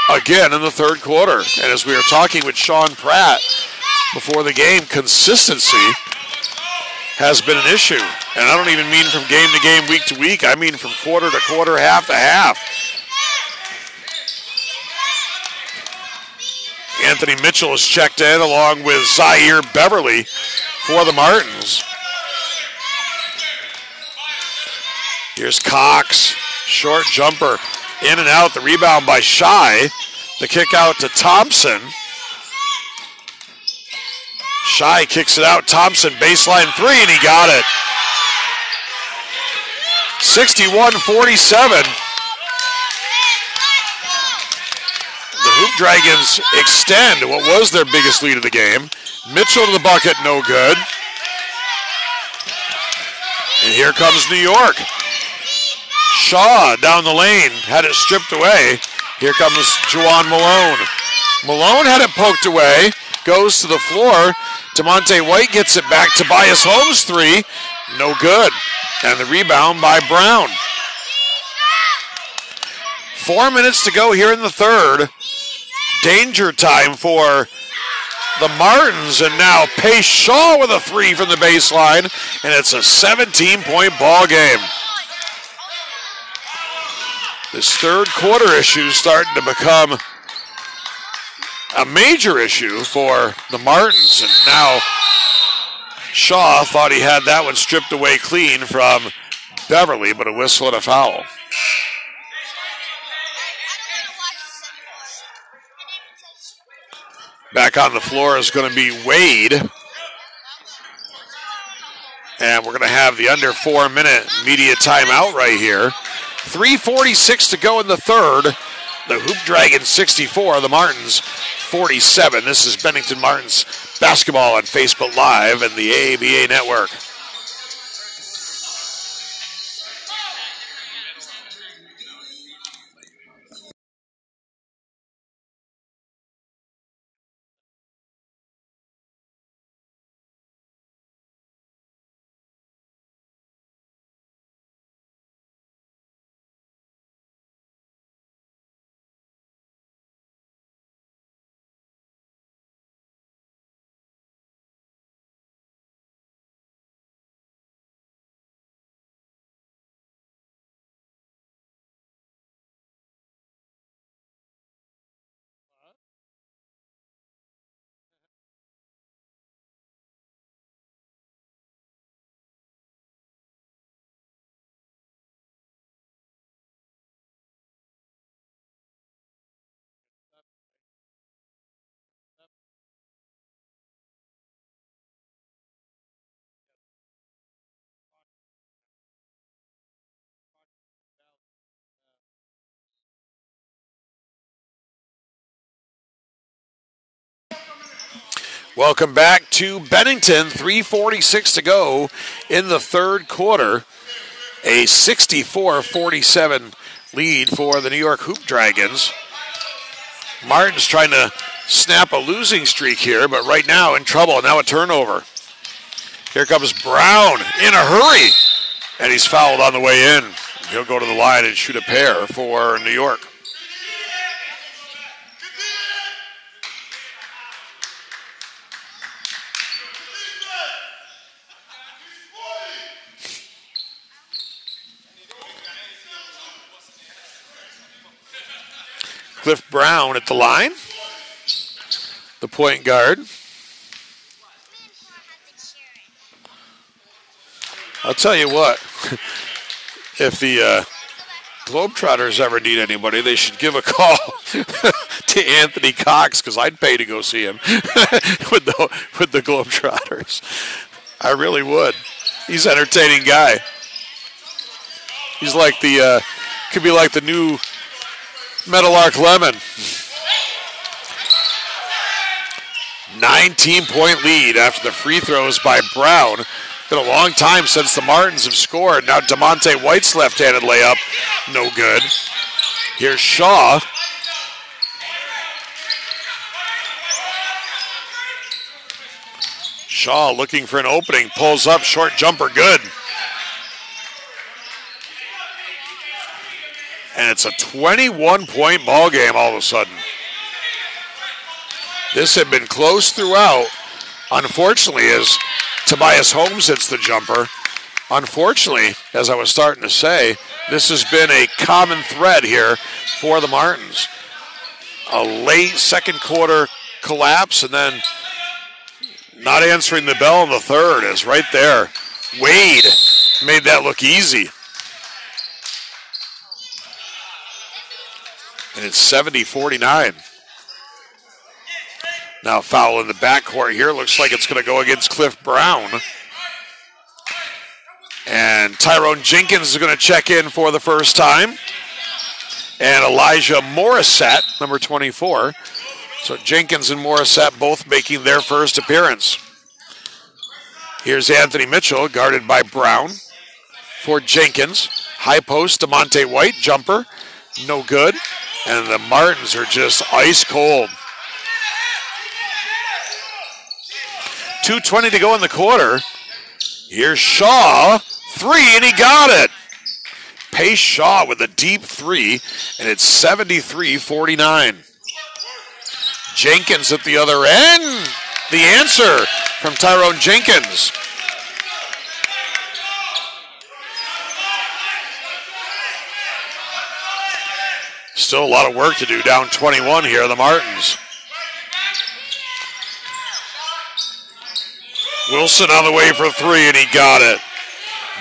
Again in the third quarter. And as we were talking with Sean Pratt before the game, consistency has been an issue. And I don't even mean from game to game, week to week. I mean from quarter to quarter, half to half. Anthony Mitchell is checked in along with Zaire Beverly for the Martins. Here's Cox. Short jumper. In and out. The rebound by Shy. The kick out to Thompson. Shy kicks it out. Thompson, baseline three, and he got it. 61-47. The Hoop Dragons extend what was their biggest lead of the game. Mitchell to the bucket, no good. And here comes New York. Shaw down the lane, had it stripped away. Here comes Juwan Malone. Malone had it poked away, goes to the floor. DeMonte White gets it back. Tobias Holmes three, no good. And the rebound by Brown. 4 minutes to go here in the third. Danger time for the Martins, and now Pace Shaw with a three from the baseline, and it's a 17-point ball game. This third quarter issue is starting to become a major issue for the Martins, and now Shaw thought he had that one stripped away clean from Beverly, but a whistle and a foul. Back on the floor is going to be Wade. And we're going to have the under 4 minute media timeout right here. 3:46 to go in the third. The Hoop Dragons 64, the Martins 47. This is Bennington Martens basketball on Facebook Live and the AABA Network. Welcome back to Bennington. 3:46 to go in the third quarter. A 64-47 lead for the New York Hoop Dragons. Martin's trying to snap a losing streak here, but right now in trouble. Now a turnover. Here comes Brown in a hurry, and he's fouled on the way in. He'll go to the line and shoot a pair for New York. Cliff Brown at the line, the point guard. I'll tell you what, if the Globetrotters ever need anybody, they should give a call to Anthony Cox, because I'd pay to go see him with the Globetrotters. I really would. He's an entertaining guy. He's like could be like the new Meadowlark Lemon. 19-point lead after the free throws by Brown. Been a long time since the Martins have scored. Now DeMonte White's left-handed layup, no good. Here's Shaw. Shaw looking for an opening, pulls up, short jumper, good. And it's a 21-point ball game all of a sudden. This had been close throughout. Unfortunately, as Tobias Holmes hits the jumper, unfortunately, as I was starting to say, this has been a common thread here for the Martins. A late second quarter collapse and then not answering the bell in the third is right there. Wade made that look easy. And it's 70-49. Now foul in the backcourt here. Looks like it's going to go against Cliff Brown. And Tyrone Jenkins is going to check in for the first time. And Elijah Morissette, number 24. So Jenkins and Morissette both making their first appearance. Here's Anthony Mitchell, guarded by Brown. For Jenkins. High post, DeMonte White, jumper. No good. And the Martins are just ice cold. 2:20 to go in the quarter. Here's Shaw. Three, and he got it. Pace Shaw with a deep three, and it's 73-49. Jenkins at the other end. The answer from Tyrone Jenkins. Still a lot of work to do, down 21 here, the Martins. Wilson on the way for three, and he got it.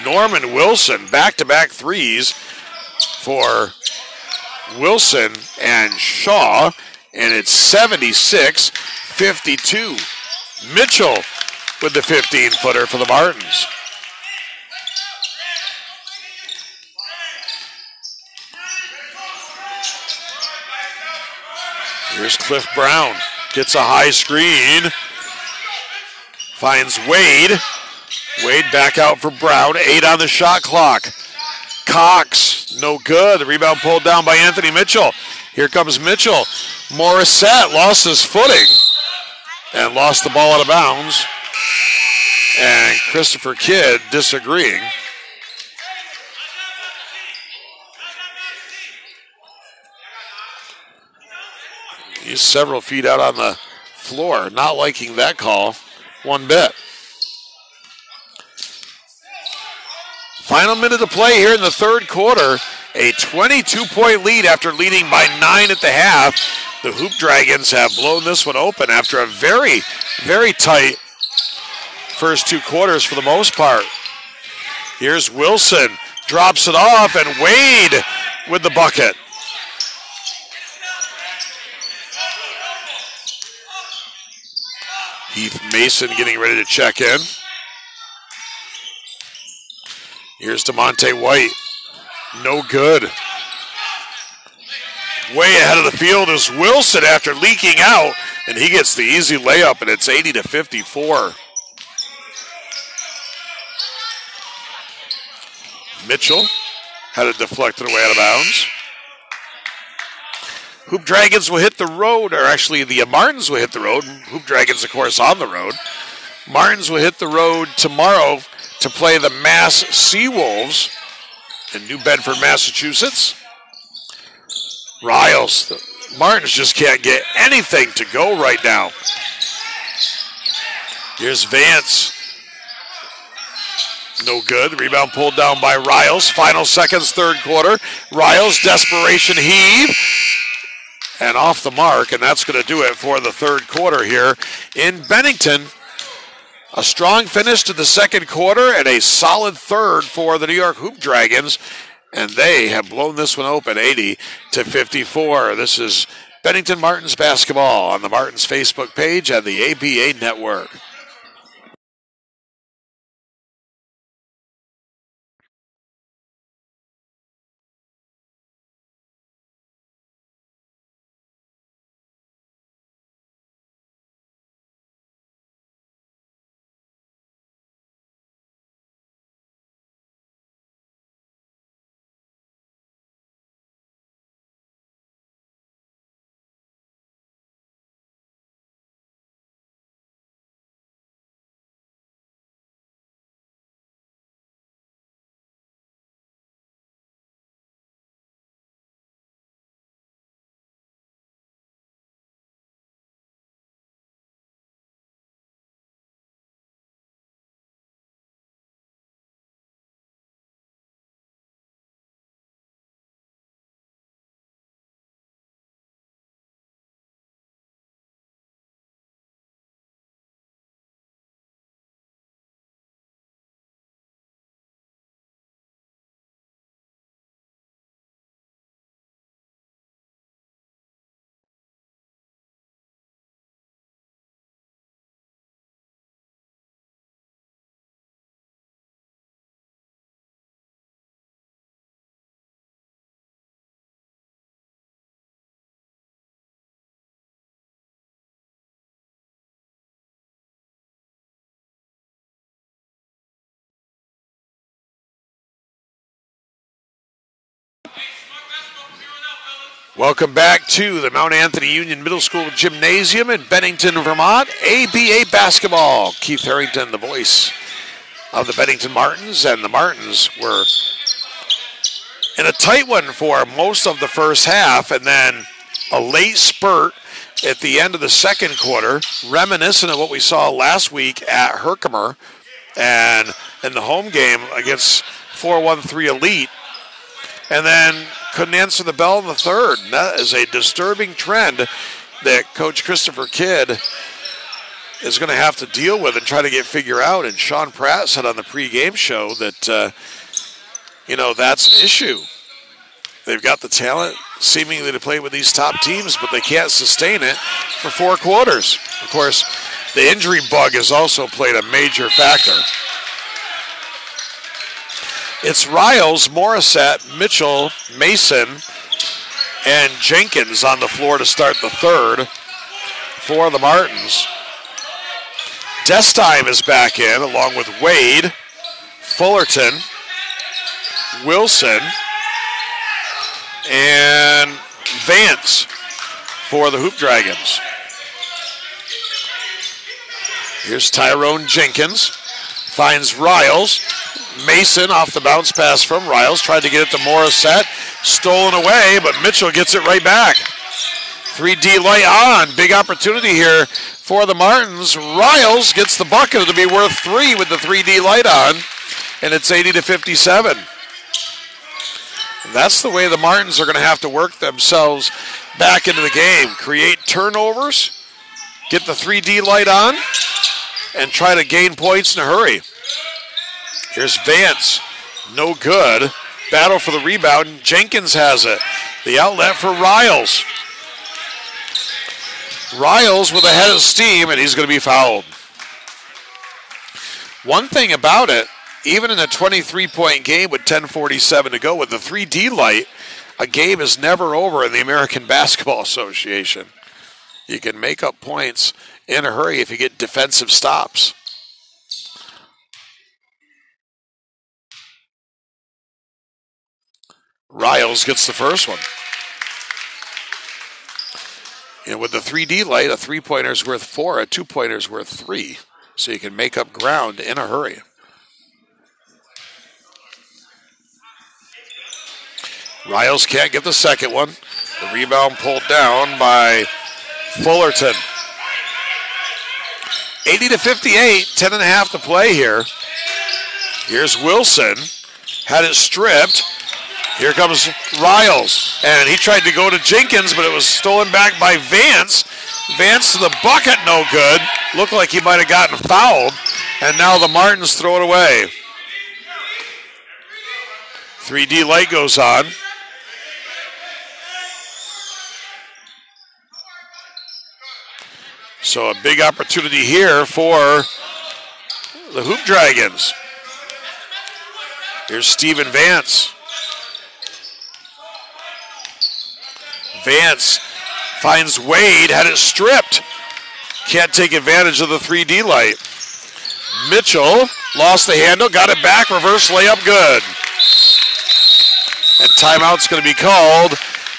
Norman Wilson, back-to-back threes for Wilson and Shaw, and it's 76-52. Mitchell with the 15-footer for the Martins. Here's Cliff Brown, gets a high screen, finds Wade. Wade back out for Brown, 8 on the shot clock. Cox, no good. The rebound pulled down by Anthony Mitchell. Here comes Mitchell. Morissette lost his footing and lost the ball out of bounds. And Christopher Kidd disagreeing. He's several feet out on the floor, not liking that call one bit. Final minute to play here in the third quarter. A 22-point lead after leading by 9 at the half. The Hoop Dragons have blown this one open after a very, very tight first two quarters for the most part. Here's Wilson, drops it off, and Wade with the bucket. Heath Mason getting ready to check in. Here's DeMonte White. No good. Way ahead of the field is Wilson after leaking out. And he gets the easy layup, and it's 80-54. Mitchell had it deflected away out of bounds. Hoop Dragons will hit the road, or actually the Martens will hit the road. Hoop Dragons, of course, on the road. Martens will hit the road tomorrow to play the Mass Seawolves in New Bedford, Massachusetts. Riles, the Martens just can't get anything to go right now. Here's Vance. No good. Rebound pulled down by Riles. Final seconds, third quarter. Riles, desperation heave. And off the mark, and that's going to do it for the third quarter here in Bennington. A strong finish to the second quarter and a solid third for the New York Hoop Dragons. And they have blown this one open 80-54. This is Bennington Martens basketball on the Martens Facebook page and the ABA Network. Welcome back to the Mount Anthony Union Middle School Gymnasium in Bennington, Vermont. ABA basketball. Keith Harrington, the voice of the Bennington Martens, and the Martens were in a tight one for most of the first half, and then a late spurt at the end of the second quarter, reminiscent of what we saw last week at Herkimer and in the home game against 413 Elite, and then couldn't answer the bell in the third. And that is a disturbing trend that Coach Christopher Kidd is going to have to deal with and try to figure out. And Sean Pratt said on the pregame show that, that's an issue. They've got the talent seemingly to play with these top teams, but they can't sustain it for 4 quarters. Of course, the injury bug has also played a major factor. It's Riles, Morissette, Mitchell, Mason, and Jenkins on the floor to start the third for the Martens. Destime is back in, along with Wade, Fullerton, Wilson, and Vance for the Hoop Dragons. Here's Tyrone Jenkins, finds Riles. Mason off the bounce pass from Riles, tried to get it to Morissette, stolen away, but Mitchell gets it right back. 3D light on, big opportunity here for the Martens. Riles gets the bucket, it'll be worth 3 with the 3D light on, and it's 80-57. That's the way the Martens are going to have to work themselves back into the game. Create turnovers, get the 3D light on, and try to gain points in a hurry. Here's Vance, no good. Battle for the rebound. Jenkins has it. The outlet for Riles. Riles with a head of steam, and he's going to be fouled. One thing about it, even in a 23-point game with 10:47 to go, with the 3D light, a game is never over in the American Basketball Association. You can make up points in a hurry if you get defensive stops. Riles gets the first one. And with the 3D light, a 3-pointer's worth 4, a 2-pointer's worth 3. So you can make up ground in a hurry. Riles can't get the second one. The rebound pulled down by Fullerton. 80-58, 10.5 to play here. Here's Wilson. Had it stripped. Here comes Riles. And he tried to go to Jenkins, but it was stolen back by Vance. Vance to the bucket, no good. Looked like he might have gotten fouled. And now the Martins throw it away. 3D light goes on. So a big opportunity here for the Hoop Dragons. Here's Steven Vance. Vance finds Wade, had it stripped. Can't take advantage of the 3D light. Mitchell lost the handle, got it back, reverse layup, good. And timeout's going to be called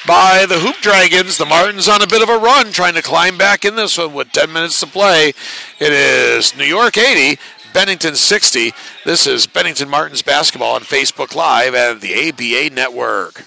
by the Hoop Dragons. The Martins on a bit of a run, trying to climb back in this one with 10 minutes to play. It is New York 80, Bennington 60. This is Bennington Martens basketball on Facebook Live and the ABA Network.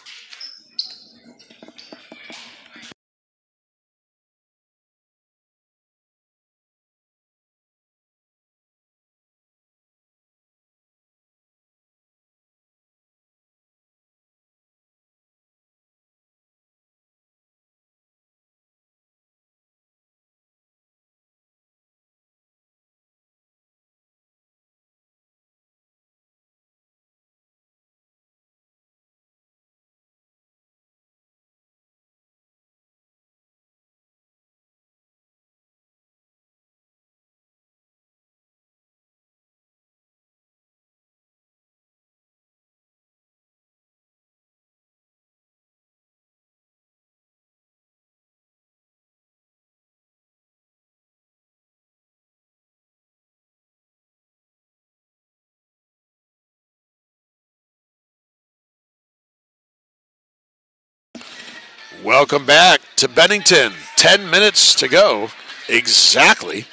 Welcome back to Bennington. 10 minutes to go exactly.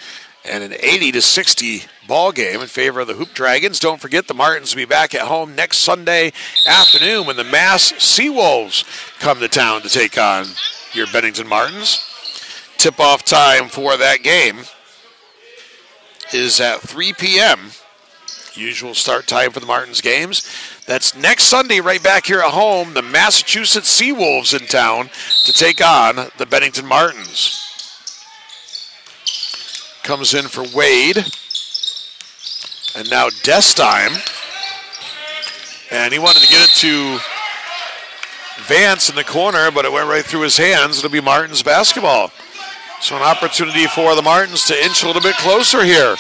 And an 80-60 ball game in favor of the Hoop Dragons. Don't forget the Martins will be back at home next Sunday afternoon when the Mass Seawolves come to town to take on your Bennington Martins. Tip-off time for that game is at 3 p.m. Usual start time for the Martins games. That's next Sunday right back here at home. The Massachusetts Seawolves in town to take on the Bennington Martins. Comes in for Wade. And now Destime. And he wanted to get it to Vance in the corner, but it went right through his hands. It'll be Martins basketball. So an opportunity for the Martins to inch a little bit closer here.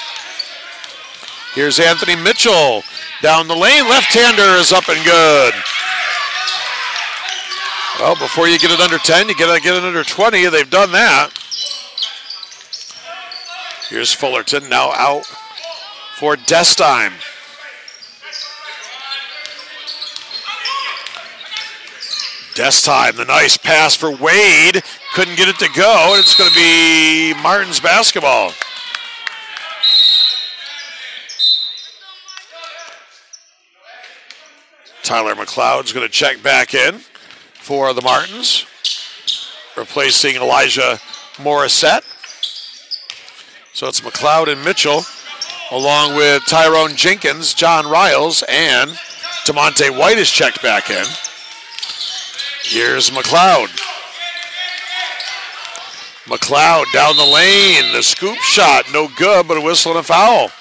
Here's Anthony Mitchell down the lane. Left-hander is up and good. Well, before you get it under 10, you gotta get it under 20. They've done that. Here's Fullerton now out for Destime. Destime, the nice pass for Wade. Couldn't get it to go, and it's going to be Martins basketball. Tyler McLeod's going to check back in for the Martins, replacing Elijah Morissette. So it's McLeod and Mitchell, along with Tyrone Jenkins, John Riles, and DeMonte White is checked back in. Here's McLeod. McLeod down the lane, the scoop shot, no good, but a whistle and a foul.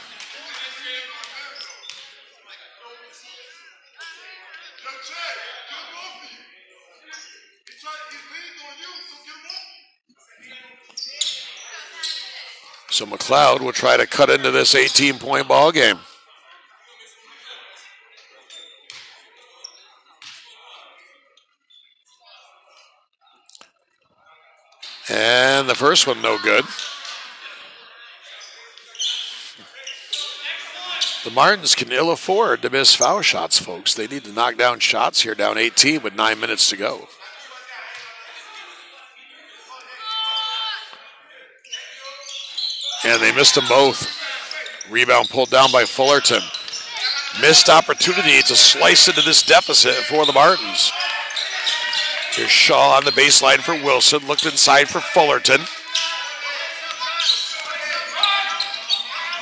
So McLeod will try to cut into this 18-point ball game. And the first one no good. The Martins can ill afford to miss foul shots, folks. They need to knock down shots here, down 18 with 9 minutes to go. And they missed them both. Rebound pulled down by Fullerton. Missed opportunity to slice into this deficit for the Martins. Here's Shaw on the baseline for Wilson. Looked inside for Fullerton.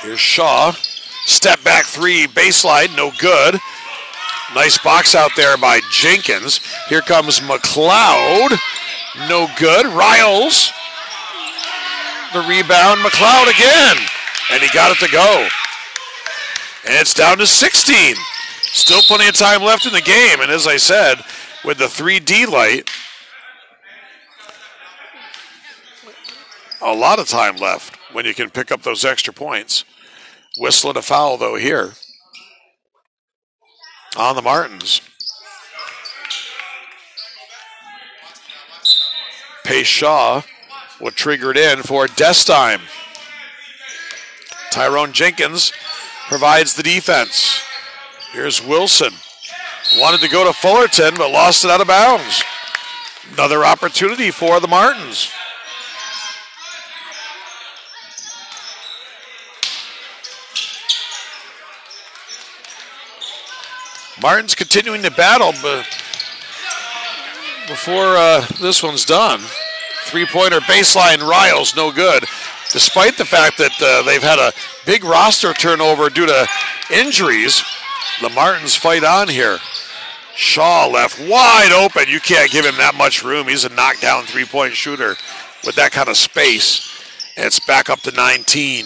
Here's Shaw. Step back three, baseline, no good. Nice box out there by Jenkins. Here comes McLeod. No good. Riles. The rebound. McLeod again. And he got it to go. And it's down to 16. Still plenty of time left in the game. And as I said, with the 3D light, a lot of time left when you can pick up those extra points. Whistling a foul, though, here on the Martins. Pace Shaw will trigger it in for Destime. Tyrone Jenkins provides the defense. Here's Wilson. Wanted to go to Fullerton, but lost it out of bounds. Another opportunity for the Martins. Martins continuing to battle, but before this one's done, three-pointer baseline, Riles, no good. Despite the fact that they've had a big roster turnover due to injuries, the Martins fight on here. Shaw left wide open. You can't give him that much room. He's a knockdown three-point shooter with that kind of space. And it's back up to 19.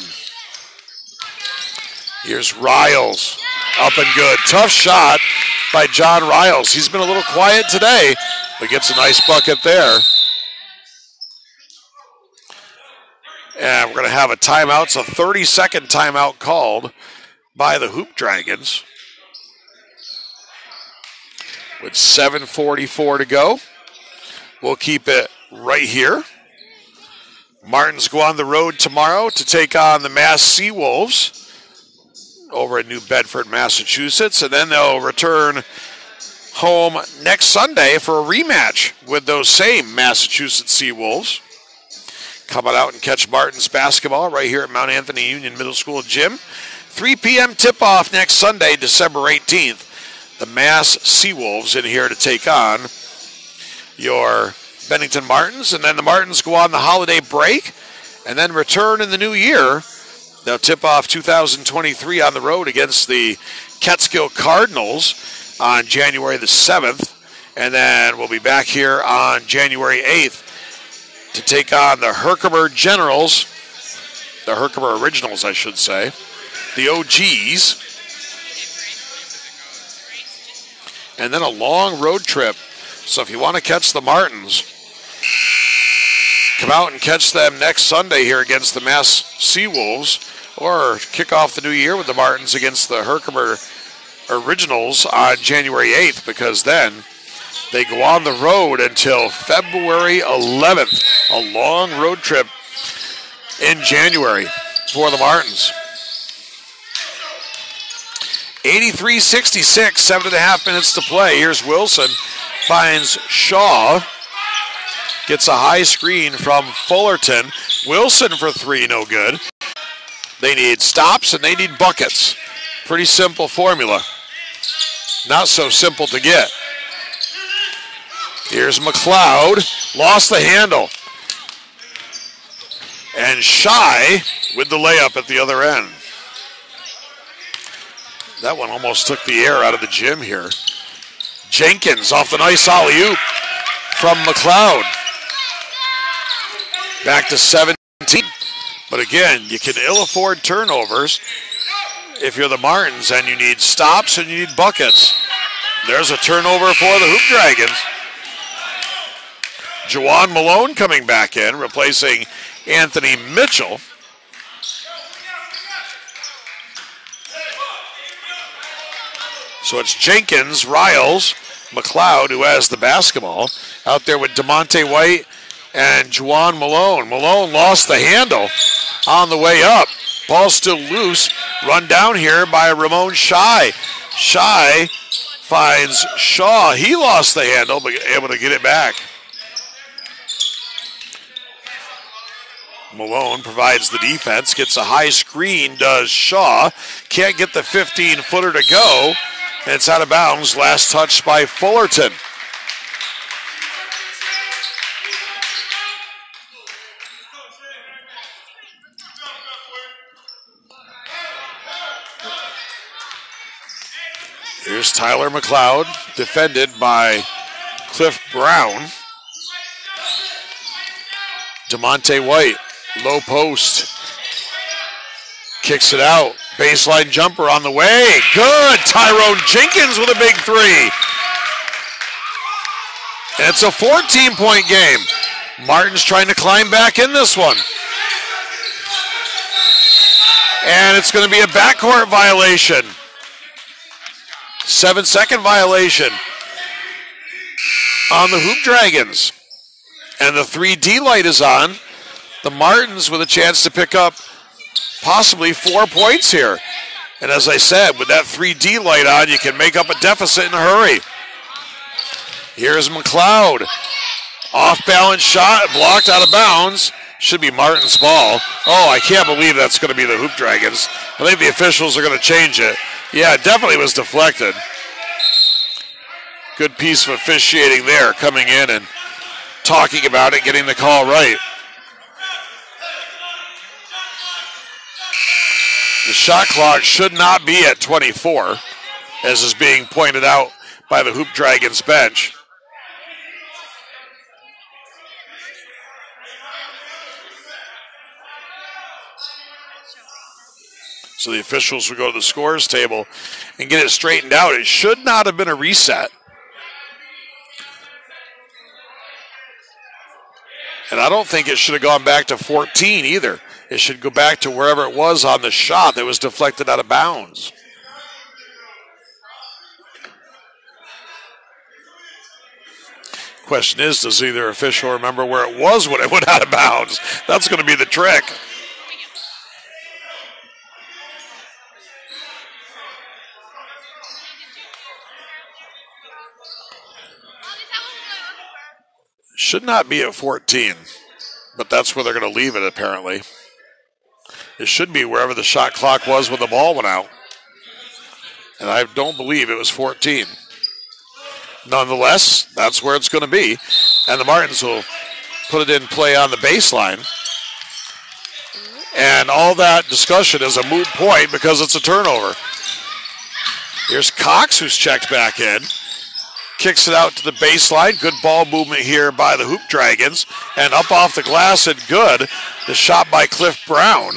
Here's Riles. Up and good. Tough shot by John Riles. He's been a little quiet today, but gets a nice bucket there. And we're going to have a timeout. It's a 30-second timeout called by the Hoop Dragons. With 7:44 to go. We'll keep it right here. Martins go on the road tomorrow to take on the Mass Seawolves over in New Bedford, Massachusetts, and then they'll return home next Sunday for a rematch with those same Massachusetts Seawolves. Coming out and catch Martins basketball right here at Mount Anthony Union Middle School Gym. 3 p.m. tip-off next Sunday, December 18th. The Mass Seawolves in here to take on your Bennington Martins, and then the Martins go on the holiday break and then return in the new year. They'll tip off 2023 on the road against the Catskill Cardinals on January the 7th. And then we'll be back here on January 8th to take on the Herkimer Generals, the Herkimer Originals, I should say, the OGs. And then a long road trip. So if you want to catch the Martins, come out and catch them next Sunday here against the Mass Seawolves, or kick off the new year with the Martins against the Herkimer Originals on January 8th, because then they go on the road until February 11th. A long road trip in January for the Martins. 83-66, 7.5 minutes to play. Here's Wilson, finds Shaw. Gets a high screen from Fullerton. Wilson for three, no good. They need stops and they need buckets. Pretty simple formula. Not so simple to get. Here's McLeod. Lost the handle. And Shy with the layup at the other end. That one almost took the air out of the gym here. Jenkins off the nice alley-oop from McLeod. Back to 17. But again, you can ill afford turnovers if you're the Martins, and you need stops and you need buckets. There's a turnover for the Hoop Dragons. Jawan Malone coming back in, replacing Anthony Mitchell. So it's Jenkins, Riles, McLeod, who has the basketball, out there with DeMonte White and Juwan Malone. Malone lost the handle on the way up. Ball's still loose. Run down here by Ramon Shai. Shai finds Shaw. He lost the handle, but able to get it back. Malone provides the defense, gets a high screen, does Shaw. Can't get the 15-footer to go, and it's out of bounds. Last touch by Fullerton. Here's Tyler McLeod, defended by Cliff Brown. DeMonte White, low post. Kicks it out. Baseline jumper on the way. Good. Tyrone Jenkins with a big three. And it's a 14-point game. Martin's trying to climb back in this one. And it's going to be a backcourt violation. 7-second violation on the Hoop Dragons. And the 3D light is on. The Martins with a chance to pick up possibly 4 points here. And as I said, with that 3D light on, you can make up a deficit in a hurry. Here's McLeod. Off-balance shot, blocked out of bounds. Should be Martin's ball. Oh, I can't believe that's going to be the Hoop Dragons. I think the officials are going to change it. Yeah, it definitely was deflected. Good piece of officiating there, coming in and talking about it, getting the call right. The shot clock should not be at 24, as is being pointed out by the Hoop Dragons bench. So the officials will go to the scores table and get it straightened out. It should not have been a reset. And I don't think it should have gone back to 14 either. It should go back to wherever it was on the shot that was deflected out of bounds. Question is, does either official remember where it was when it went out of bounds? That's going to be the trick. Should not be at 14, but that's where they're going to leave it apparently. It should be wherever the shot clock was when the ball went out. And I don't believe it was 14. Nonetheless, that's where it's going to be. And the Martins will put it in play on the baseline. And all that discussion is a moot point because it's a turnover. Here's Cox, who's checked back in. Kicks it out to the baseline. Good ball movement here by the Hoop Dragons. And up off the glass and good. The shot by Cliff Brown.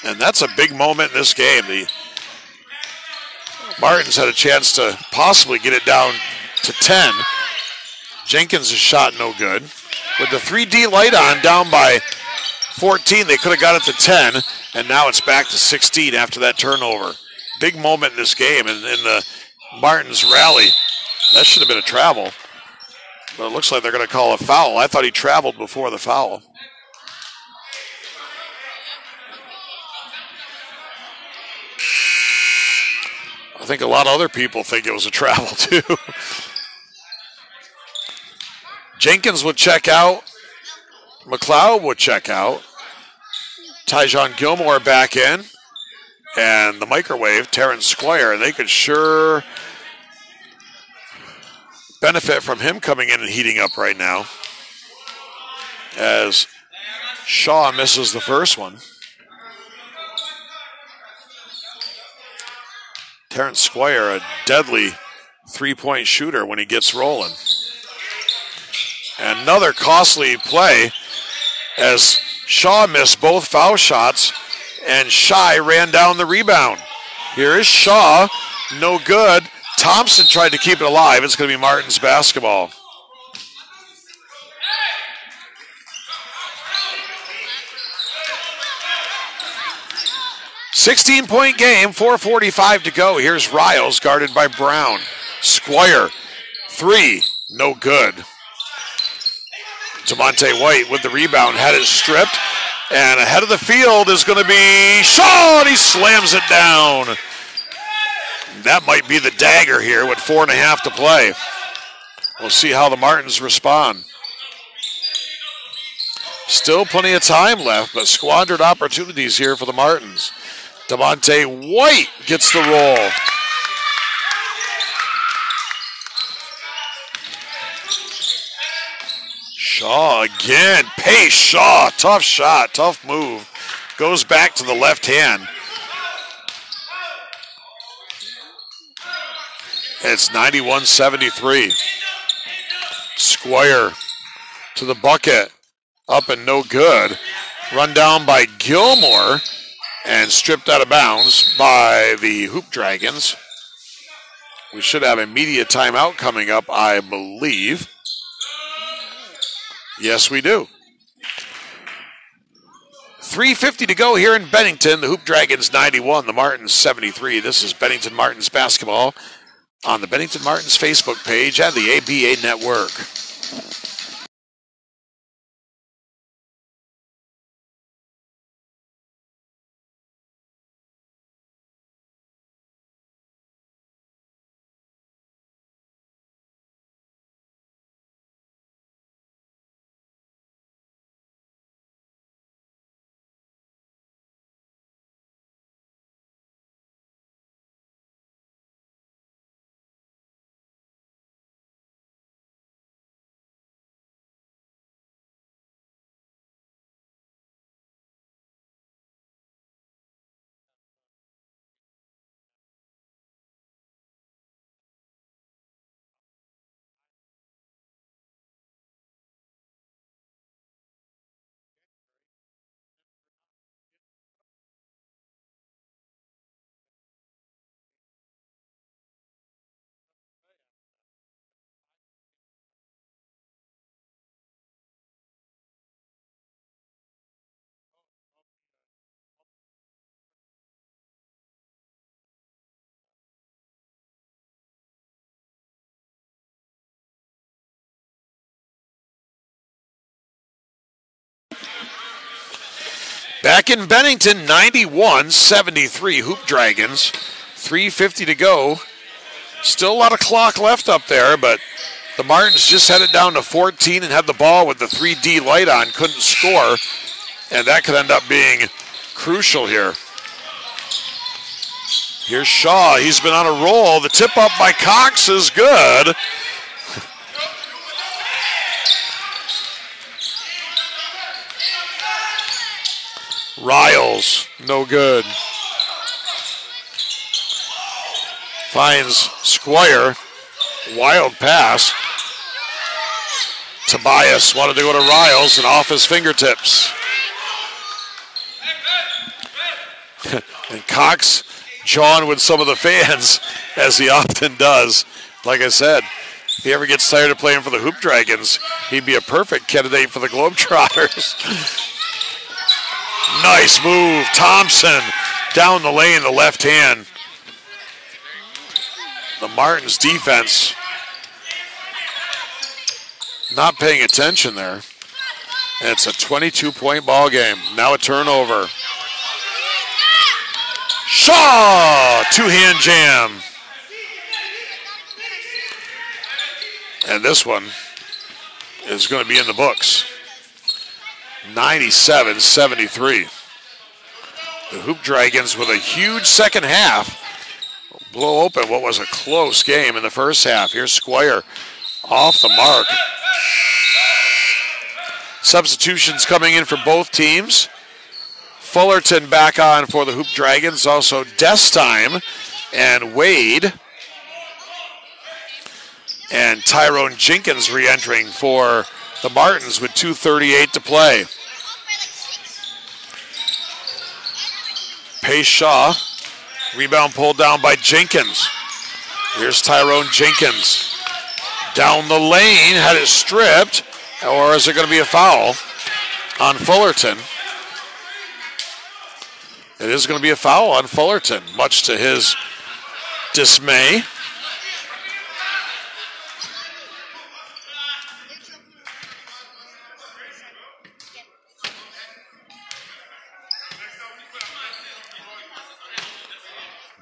And that's a big moment in this game. The Martins had a chance to possibly get it down to 10. Jenkins' shot no good. With the 3D light on, down by 14, they could have got it to 10. And now it's back to 16 after that turnover. Big moment in this game. And in the Martins rally. That should have been a travel. But it looks like they're going to call a foul. I thought he traveled before the foul. I think a lot of other people think it was a travel too. Jenkins would check out. McLeod would check out. Tyjon Gilmore back in. And the microwave, Terrence Squire. They could sure benefit from him coming in and heating up right now. As Shaw misses the first one. Terrence Squire, a deadly three-point shooter when he gets rolling. And another costly play as Shaw missed both foul shots and Shai ran down the rebound. Here is Shaw, no good. Thompson tried to keep it alive. It's going to be Martins basketball. $16-point game, 4:45 to go. Here's Riles guarded by Brown. Squire, three, no good. Devontae White with the rebound, had it stripped, and ahead of the field is going to be Shaw, and he slams it down. That might be the dagger here with 4.5 to play. We'll see how the Martins respond. Still plenty of time left, but squandered opportunities here for the Martins. Devontae White gets the roll. Shaw again. Pace Shaw. Tough shot. Tough move. Goes back to the left hand. It's 91-73. Squire to the bucket. Up and no good. Run down by Gilmore and stripped out of bounds by the Hoop Dragons. We should have a media timeout coming up, I believe. Yes, we do. 3:50 to go here in Bennington. The Hoop Dragons 91, the Martins 73. This is Bennington Martins basketball on the Bennington Martins Facebook page and the ABA network. Back in Bennington, 91-73 Hoop Dragons. 3:50 to go. Still a lot of clock left up there, but the Martins just had it down to 14 and had the ball with the 3D light on, couldn't score, and that could end up being crucial here. Here's Shaw. He's been on a roll. The tip up by Cox is good. Riles, no good. Finds Squire. Wild pass. Tobias wanted to go to Riles and off his fingertips. And Cox jawing with some of the fans, as he often does. Like I said, if he ever gets tired of playing for the Hoop Dragons, he'd be a perfect candidate for the Globetrotters. Nice move. Thompson down the lane, the left hand. The Martins defense not paying attention there. And it's a 22-point ball game. Now a turnover. Shaw! Two-hand jam. And this one is going to be in the books. 97-73. The Hoop Dragons with a huge second half blow open what was a close game in the first half. Here's Squire off the mark. Substitutions coming in for both teams. Fullerton back on for the Hoop Dragons. Also Destime and Wade. And Tyrone Jenkins re-entering for the Martins with 2:38 to play. Pace Shaw. Rebound pulled down by Jenkins. Here's Tyrone Jenkins. Down the lane, had it stripped. Or is it going to be a foul on Fullerton? It is going to be a foul on Fullerton, much to his dismay.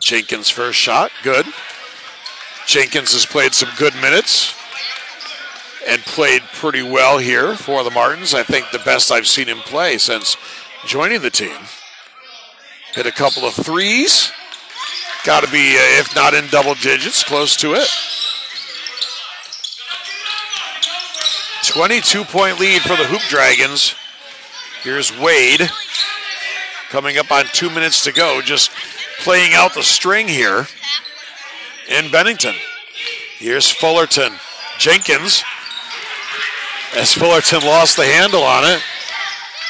Jenkins' first shot, good. Jenkins has played some good minutes and played pretty well here for the Martins. I think the best I've seen him play since joining the team. Hit a couple of threes. Got to be, if not in double digits, close to it. 22-point lead for the Hoop Dragons. Here's Wade coming up on 2 minutes to go, just playing out the string here in Bennington. Here's Fullerton. Jenkins, as Fullerton lost the handle on it.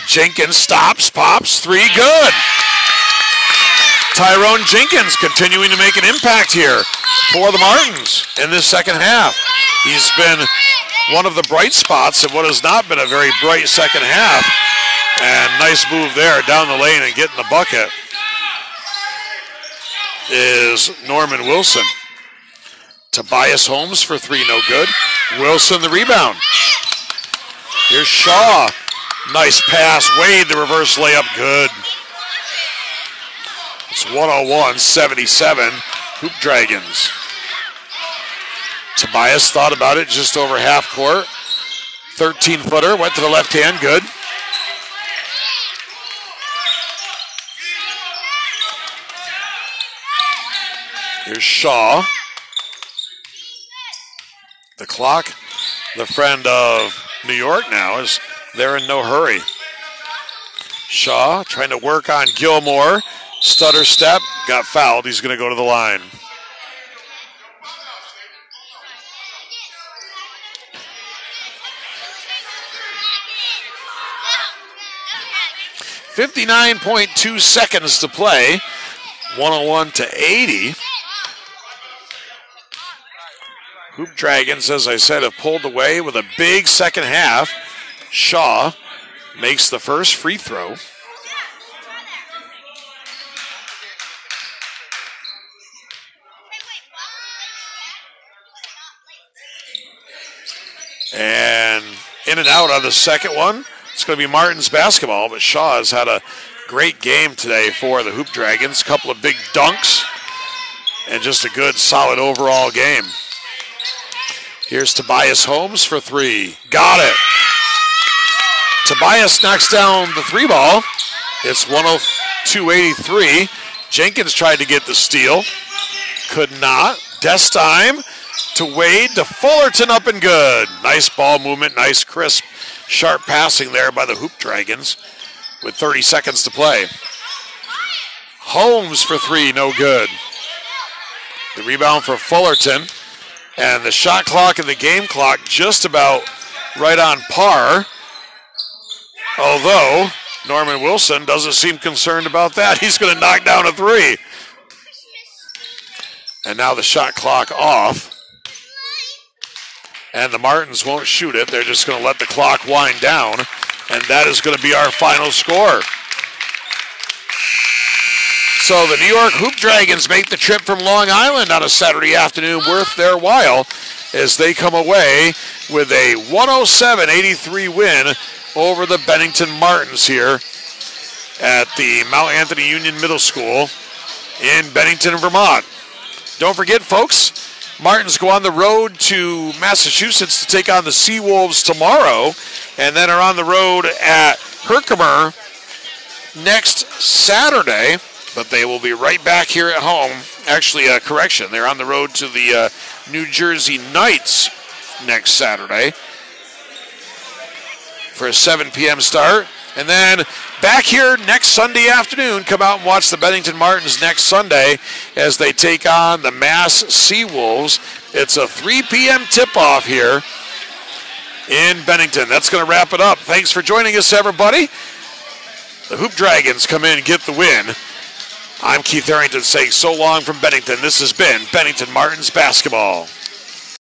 Jenkins stops, pops, three, good. Tyrone Jenkins continuing to make an impact here for the Martins in this second half. He's been one of the bright spots in what has not been a very bright second half. And nice move there down the lane and getting the bucket is Norman Wilson. Tobias Holmes for three, no good. Wilson the rebound. Here's Shaw. Nice pass. Wade the reverse layup, good. It's 101-77, Hoop Dragons. Tobias thought about it just over half court. 13-footer, went to the left hand, good. Here's Shaw. The clock, the friend of New York now, is they're in no hurry. Shaw trying to work on Gilmore. Stutter step, got fouled. He's going to go to the line. .2 seconds to play. 101-80. Hoop Dragons, as I said, have pulled away with a big second half. Shaw makes the first free throw. And in and out on the second one. It's going to be Martins basketball, but Shaw has had a great game today for the Hoop Dragons. A couple of big dunks and just a good, solid overall game. Here's Tobias Holmes for three. Got it. Tobias knocks down the three ball. It's 102-83. Jenkins tried to get the steal. Could not. Destime to Wade, to Fullerton, up and good. Nice ball movement, nice crisp, sharp passing there by the Hoop Dragons with 30 seconds to play. Holmes for three, no good. The rebound for Fullerton. And the shot clock and the game clock just about right on par. Although Norman Wilson doesn't seem concerned about that. He's going to knock down a three. And now the shot clock off. And the Martins won't shoot it. They're just going to let the clock wind down. And that is going to be our final score. So the New York Hoop Dragons make the trip from Long Island on a Saturday afternoon worth their while as they come away with a 107-83 win over the Bennington Martens here at the Mount Anthony Union Middle School in Bennington, Vermont. Don't forget, folks, Martins go on the road to Massachusetts to take on the Seawolves tomorrow and then are on the road at Herkimer next Saturday. But they will be right back here at home. Actually, correction, they're on the road to the New Jersey Knights next Saturday for a 7 p.m. start. And then back here next Sunday afternoon, come out and watch the Bennington Martens next Sunday as they take on the Mass Seawolves. It's a 3 p.m. tip-off here in Bennington. That's going to wrap it up. Thanks for joining us, everybody. The Hoop Dragons come in and get the win. I'm Keith Harrington saying so long from Bennington. This has been Bennington Martens basketball.